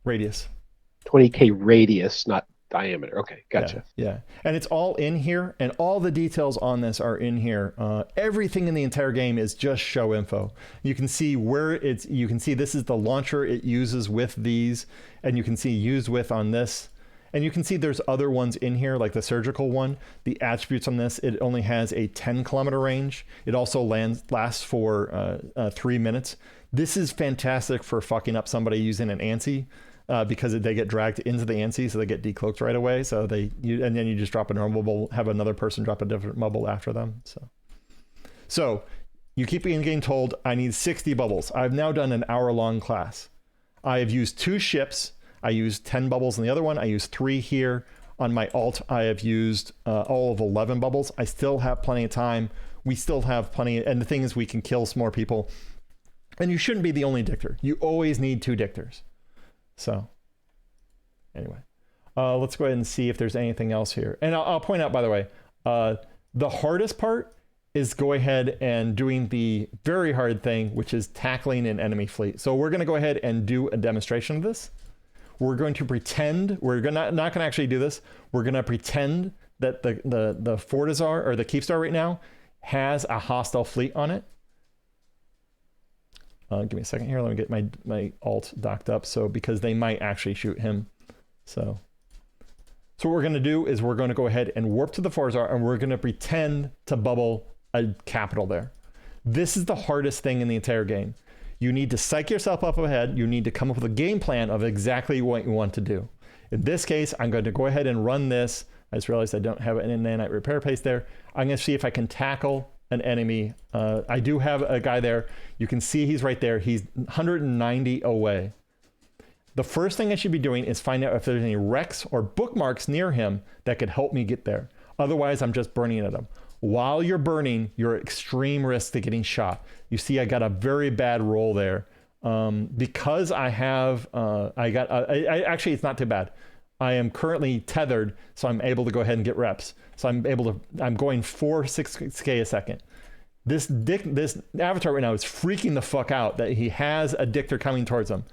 radius. 20K radius, not diameter. Okay, gotcha. Yeah. And it's all in here, and all the details on this are in here. Everything in the entire game is just show info. You can see you can see this is the launcher it uses with these, and you can see used with on this. And you can see there's other ones in here, like the surgical one. The attributes on this, it only has a 10-kilometer range. It also lasts for 3 minutes. This is fantastic for fucking up somebody using an ANSI. Because they get dragged into the ANSI, so they get decloaked right away. So and then you just drop a normal bubble, have another person drop a different bubble after them. So you keep getting told, I need 60 bubbles. I've now done an hour-long class. I have used 2 ships. I used 10 bubbles in the other one. I used 3 here. On my alt, I have used all of 11 bubbles. I still have plenty of time. We still have plenty. And the thing is, we can kill some more people. And you shouldn't be the only dictor. You always need 2 dictors. So anyway, let's go ahead and see if there's anything else here. And I'll point out, by the way, the hardest part is go ahead and doing the very hard thing, which is tackling an enemy fleet. So we're going to go ahead and do a demonstration of this. We're going to pretend, not going to actually do this. We're going to pretend that the Fortizar or the Keepstar right now has a hostile fleet on it. Give me a second here. Let me get my alt docked up. So because they might actually shoot him. So what we're going to do is we're going to go ahead and warp to the Fortizar, and we're going to pretend to bubble a capital there. This is the hardest thing in the entire game. You need to psych yourself up ahead. You need to come up with a game plan of exactly what you want to do. In this case, I'm going to go ahead and run this. I just realized I don't have an nanite repair paste there. I'm going to see if I can tackle an enemy. I do have a guy there. You can see he's right there. He's 190 away. The first thing I should be doing is find out if there's any wrecks or bookmarks near him that could help me get there. Otherwise, I'm just burning at him. While you're burning, you're at extreme risk to getting shot. You see, I got a very bad roll there. Because I have, actually, it's not too bad. I am currently tethered, so I'm able to go ahead and get reps. So I'm going 6K a second. This avatar right now is freaking the fuck out that he has a Dictor coming towards him.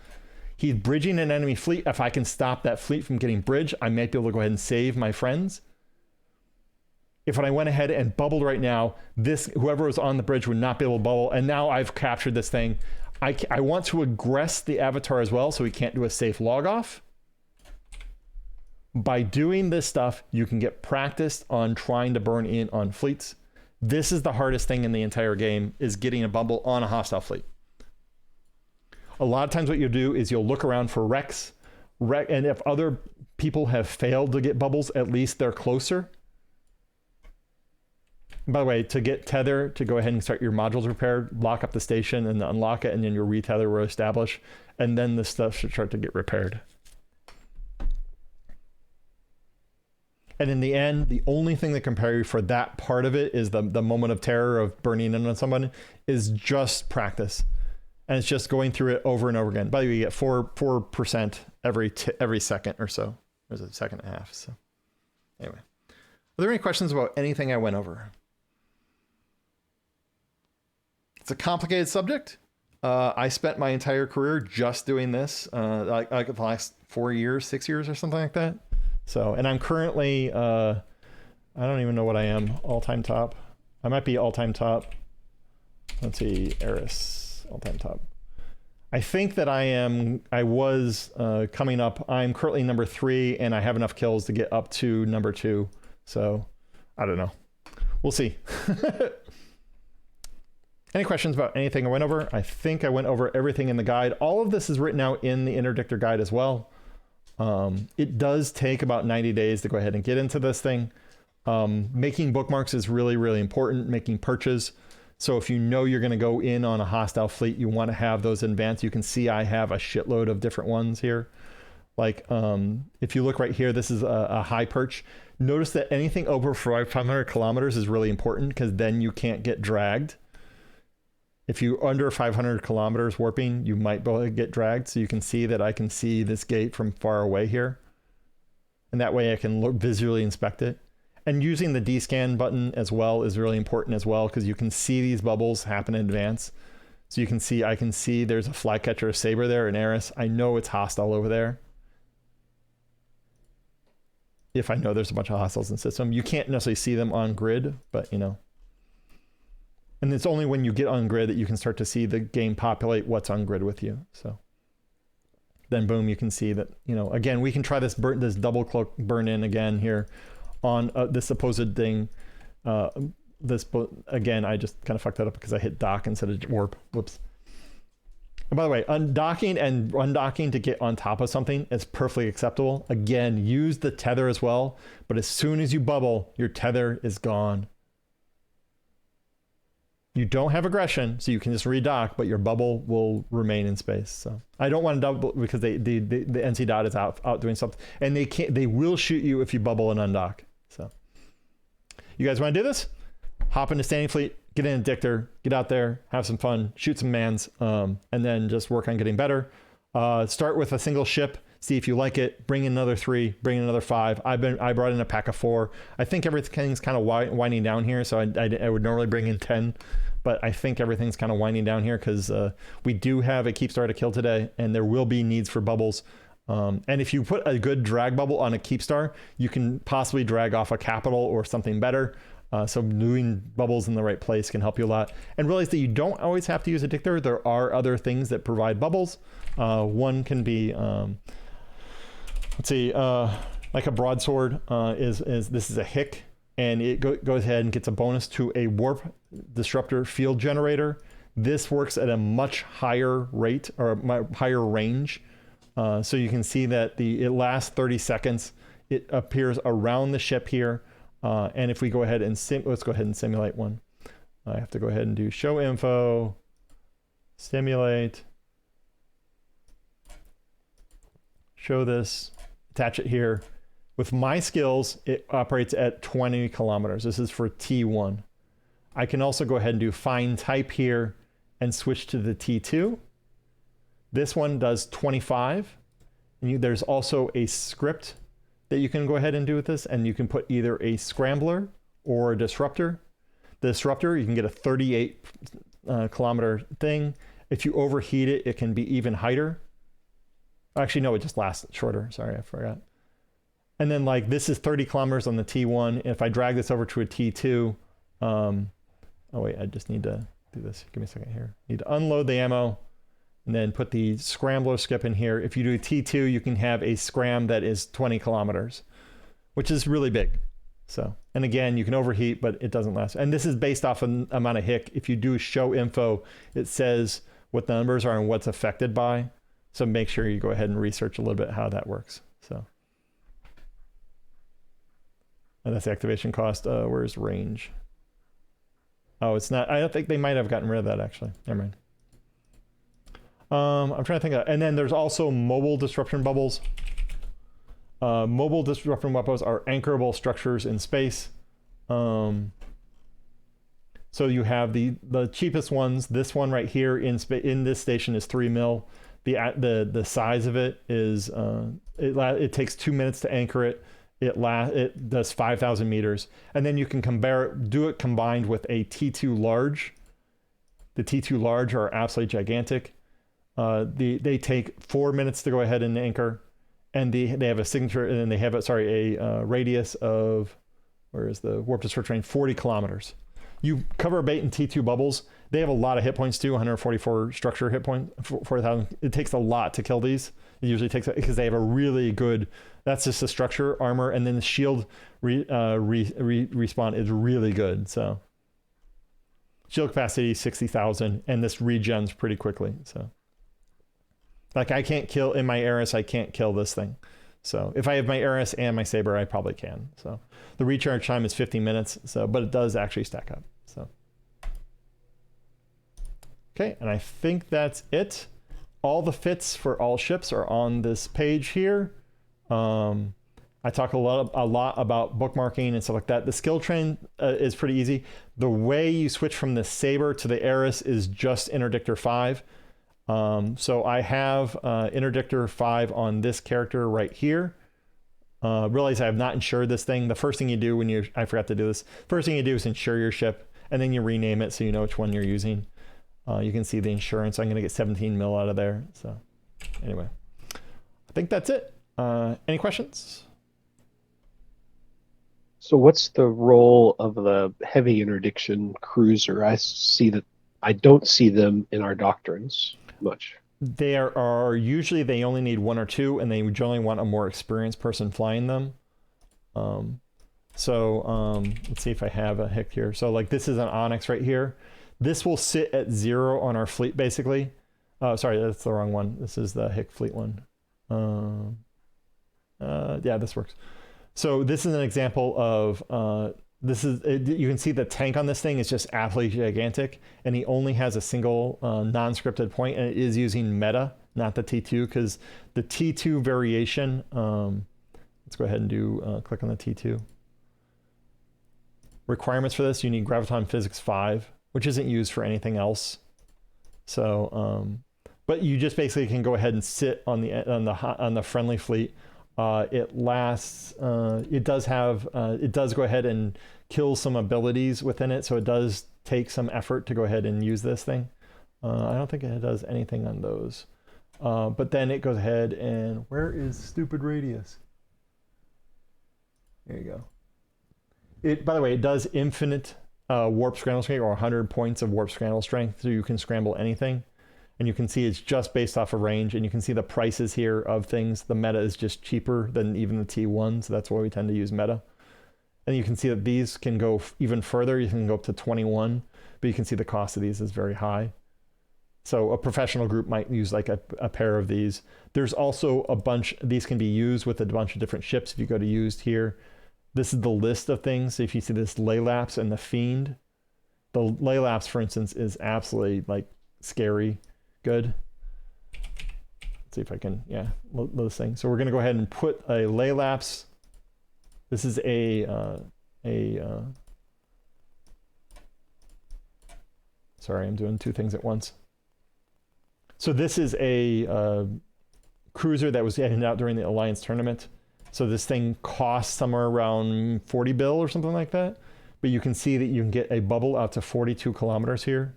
He's bridging an enemy fleet. If I can stop that fleet from getting bridged, I might be able to go ahead and save my friends. If I went ahead and bubbled right now, whoever was on the bridge would not be able to bubble. And now I've captured this thing. I want to aggress the avatar as well, so he can't do a safe log off. By doing this stuff, you can get practiced on trying to burn in on fleets. This is the hardest thing in the entire game, is getting a bubble on a hostile fleet. A lot of times what you'll do is you'll look around for wrecks, and if other people have failed to get bubbles, at least they're closer. By the way, to get Tether, to go ahead and start your modules repaired, lock up the station and unlock it, and then your retether will establish, and then the stuff should start to get repaired. And in the end, the only thing that can prepare you for that part of it is the moment of terror of burning in on someone is just practice. And it's just going through it over and over again. By the way, you get 4% every second or so. There's a second and a half. So anyway, are there any questions about anything I went over? It's a complicated subject. I spent my entire career just doing this, like the last 6 years or something like that. So, and I'm currently, I don't even know what I am, all-time top. I might be all-time top. Let's see, Eris, all-time top. I think that I was coming up. I'm currently number 3, and I have enough kills to get up to number 2. So, I don't know. We'll see. Any questions about anything I went over? I think I went over everything in the guide. All of this is written out in the interdictor guide as well. It does take about 90 days to go ahead and get into this thing. Making bookmarks is really, really important, making perches. So if you know you're going to go in on a hostile fleet, you want to have those in advance. You can see I have a shitload of different ones here. Like if you look right here, this is a high perch. Notice that anything over 500 kilometers is really important because then you can't get dragged. If you're under 500 kilometers warping, you might be able to get dragged. So you can see that I can see this gate from far away here. And that way I can look, visually inspect it. And using the D-scan button as well is really important as well, because you can see these bubbles happen in advance. So you can see, I can see there's a flycatcher, a saber there, an Kis-eris. I know it's hostile over there. If I know there's a bunch of hostiles in the system. You can't necessarily see them on grid, but you know. And it's only when you get on grid that you can start to see the game populate what's on grid with you. So then boom, you can see that, you know, again, we can try this double cloak burn in again here on this supposed thing. Again, I just kind of fucked that up because I hit dock instead of warp. Whoops. And by the way, undocking and undocking to get on top of something is perfectly acceptable. Again, use the tether as well. But as soon as you bubble, your tether is gone. You don't have aggression, so you can just redock, but your bubble will remain in space. So I don't want to double because the NC dot is out doing something, and they will shoot you if you bubble and undock. So you guys want to do this? Hop into standing fleet, get in a Dictor, get out there, have some fun, shoot some mans, and then just work on getting better. Start with a single ship, see if you like it, bring in another 3, bring in another 5. I brought in a pack of 4. I think everything's kind of winding down here, so I would normally bring in 10, but I think everything's kind of winding down here because we do have a keep star to kill today, and there will be needs for bubbles. And if you put a good drag bubble on a keep star, you can possibly drag off a capital or something better. So doing bubbles in the right place can help you a lot. And realize that you don't always have to use a Dictor. There are other things that provide bubbles. One can be, let's see, like a broadsword this is a hick, and it goes ahead and gets a bonus to a warp disruptor field generator. This works at a much higher rate or higher range. So you can see that it lasts 30 seconds. It appears around the ship here. And if we go ahead and let's go ahead and simulate one. I have to go ahead and do show info, simulate, show this, attach it here. With my skills, it operates at 20 kilometers. This is for T1. I can also go ahead and do find type here and switch to the T2. This one does 25. And there's also a script that you can go ahead and do with this, and you can put either a scrambler or a disruptor. The disruptor, you can get a 38 kilometer thing. If you overheat it, it can be even higher. Actually, no, it just lasts shorter. Sorry, I forgot. And then like this is 30 kilometers on the T1. If I drag this over to a T2, oh wait, I just need to do this. Give me a second here. Need to unload the ammo. And then put the scrambler skip in here. If you do T2, you can have a scram that is 20 kilometers, which is really big. So, and again, you can overheat, but it doesn't last. And this is based off an amount of hick. If you do show info, it says what the numbers are and what's affected by. So make sure you go ahead and research a little bit how that works. So, and that's the activation cost. Where's range? Oh, it's not. I don't think they might have gotten rid of that actually. Never mind. I'm trying to think of, and then there's also mobile disruption bubbles. Mobile disruption bubbles are anchorable structures in space. So you have the cheapest ones. This one right here in this station is 3 mil. The size of it is it takes 2 minutes to anchor it. It does 5,000 meters, and then you can do it combined with a T2 large. The T2 large are absolutely gigantic. They take 4 minutes to go ahead and anchor, and they have a signature, and then they have a radius of, where is the warp to train, 40 kilometers. You cover a bait in T2 bubbles. They have a lot of hit points too, 144 structure hit points, 40,000. It takes a lot to kill these. It usually takes, because they have a really good, that's just the structure, armor, and then the shield respawn is really good. So shield capacity 60,000, and this regens pretty quickly. So like I can't kill in my Kis-eris, I can't kill this thing. So if I have my Kis-eris and my saber, I probably can. So the recharge time is 15 minutes. So, but it does actually stack up. So, okay. And I think that's it. All the fits for all ships are on this page here. I talk a lot about bookmarking and stuff like that. The skill tree is pretty easy. The way you switch from the Saber to the Kis-eris is just interdictor 5. So I have interdictor 5 on this character right here. Realize I have not insured this thing. The first thing you do when I forgot to do this, first thing you do is insure your ship, and then you rename it so you know which one you're using. You can see the insurance. I'm going to get 17 mil out of there. So anyway, I think that's it. Any questions? So what's the role of the heavy interdiction cruiser? I see that I don't see them in our doctrines much. There are usually they only need 1 or 2, and they generally want a more experienced person flying them. Let's see if I have a hick here. So like this is an Onyx right here. This will sit at 0 on our fleet basically. Sorry, that's the wrong one. This is the hick fleet one. Yeah, this works. So this is an example of you can see the tank on this thing is just absolutely gigantic, and he only has a single non-scripted point, and it is using meta, not the T2, because the T2 variation, let's go ahead and do, click on the T2. Requirements for this, you need Graviton Physics 5, which isn't used for anything else. So, but you just basically can go ahead and sit on the friendly fleet. It lasts, it does go ahead and kill some abilities within it, so it does take some effort to go ahead and use this thing. I don't think it does anything on those. But then it goes ahead and, where is stupid radius? There you go. By the way, it does infinite warp scramble strength, or 100 points of warp scramble strength, so you can scramble anything. And you can see it's just based off of range, and you can see the prices here of things. The meta is just cheaper than even the T1, so that's why we tend to use meta. And you can see that these can go even further. You can go up to 21, but you can see the cost of these is very high. So a professional group might use like a pair of these. There's also a bunch, these can be used with a bunch of different ships. If you go to used here, this is the list of things. If you see this Laylapse and the Fiend, the Laylapse, for instance, is absolutely like scary good. Let's see if I can, yeah, load this thing. So we're going to go ahead and put a Laylapse. This is sorry, I'm doing 2 things at once. So this is a cruiser that was handed out during the Alliance tournament. So this thing costs somewhere around 40 bill or something like that. But you can see that you can get a bubble out to 42 kilometers here.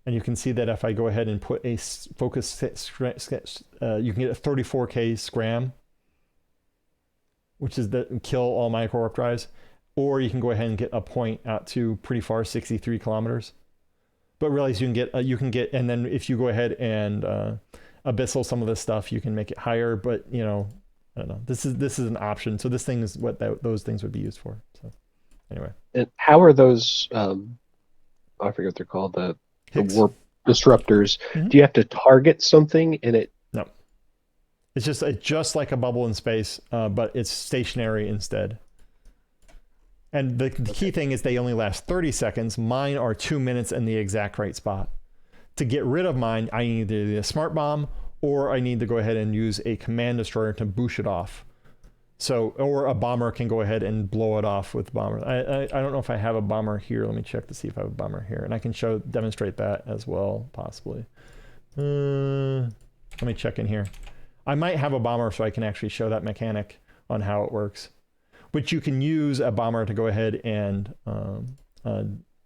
And you can see that if I go ahead and put a focus, you can get a 34K scram, which is the kill all microwarpdrives. Or you can go ahead and get a point out to pretty far, 63 kilometers. But realize you can get, and then if you go ahead and abyssal some of this stuff, you can make it higher. But you know, I don't know. This is an option. So this thing is what those things would be used for. So anyway. And how are those? I forget what they're called. The warp disruptors. Mm-hmm. Do you have to target something in it? No. It's just like a bubble in space, but it's stationary instead. And the key thing is they only last 30 seconds. Mine are 2 minutes in the exact right spot. To get rid of mine, I need either a smart bomb, or I need to go ahead and use a command destroyer to boosh it off. So, or a bomber can go ahead and blow it off with bomber. I don't know if I have a bomber here. Let me check to see if I have a bomber here, and I can demonstrate that as well, possibly. Let me check in here. I might have a bomber, so I can actually show that mechanic on how it works. But you can use a bomber to go ahead and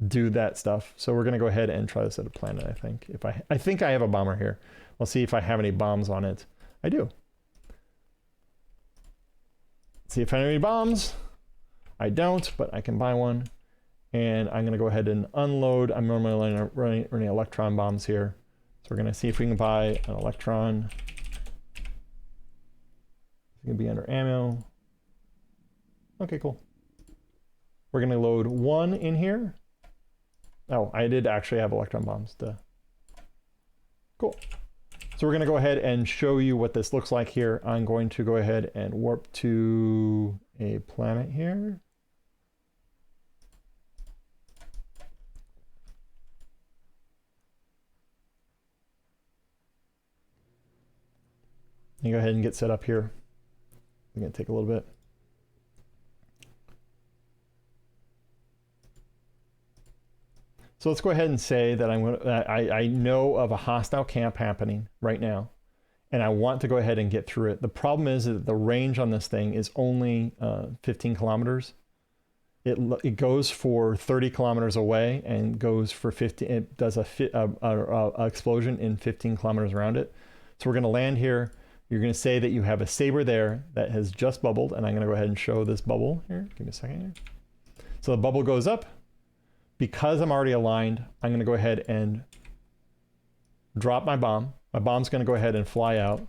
do that stuff. So we're going to go ahead and try this at a planet. I think I have a bomber here. We'll see if I have any bombs on it. I do. See if I have any bombs. I don't, but I can buy one. And I'm going to go ahead and unload. I'm normally running electron bombs here. So we're going to see if we can buy an electron. It's going to be under ammo. Okay, cool. We're going to load 1 in here. Oh, I did actually have electron bombs. Duh. Cool. So we're going to go ahead and show you what this looks like here. I'm going to go ahead and warp to a planet here. And go ahead and get set up here. It's going to take a little bit. So let's go ahead and say that I know of a hostile camp happening right now, and I want to go ahead and get through it. The problem is that the range on this thing is only 15 kilometers. It goes for 30 kilometers away and goes for 50. It does a explosion in 15 kilometers around it. So we're going to land here. You're going to say that you have a saber there that has just bubbled, and I'm going to go ahead and show this bubble here. Give me a second here. So the bubble goes up. Because I'm already aligned, I'm going to go ahead and drop my bomb. My bomb's going to go ahead and fly out.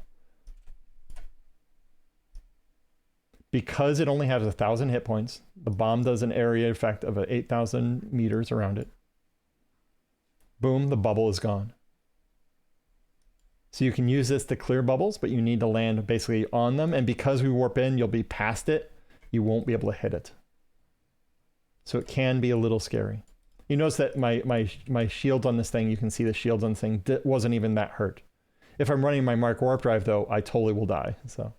Because it only has 1,000 hit points, the bomb does an area effect of 8,000 meters around it. Boom, the bubble is gone. So you can use this to clear bubbles, but you need to land basically on them. And because we warp in, you'll be past it. You won't be able to hit it. So it can be a little scary. You notice that my shields on this thing, you can see the shields on this thing, wasn't even that hurt. If I'm running my Microwarpdrive, though, I totally will die. So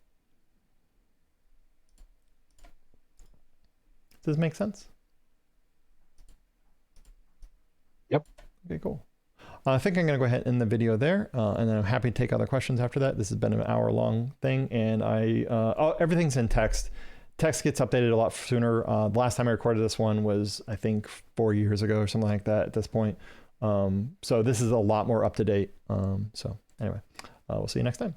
does this make sense? Yep. Okay, cool. I think I'm going to go ahead and end the video there, and then I'm happy to take other questions after that. This has been an hour-long thing, and everything's in text. Text gets updated a lot sooner. The last time I recorded this one was, I think, 4 years ago or something like that at this point. So this is a lot more up to date. So anyway, we'll see you next time.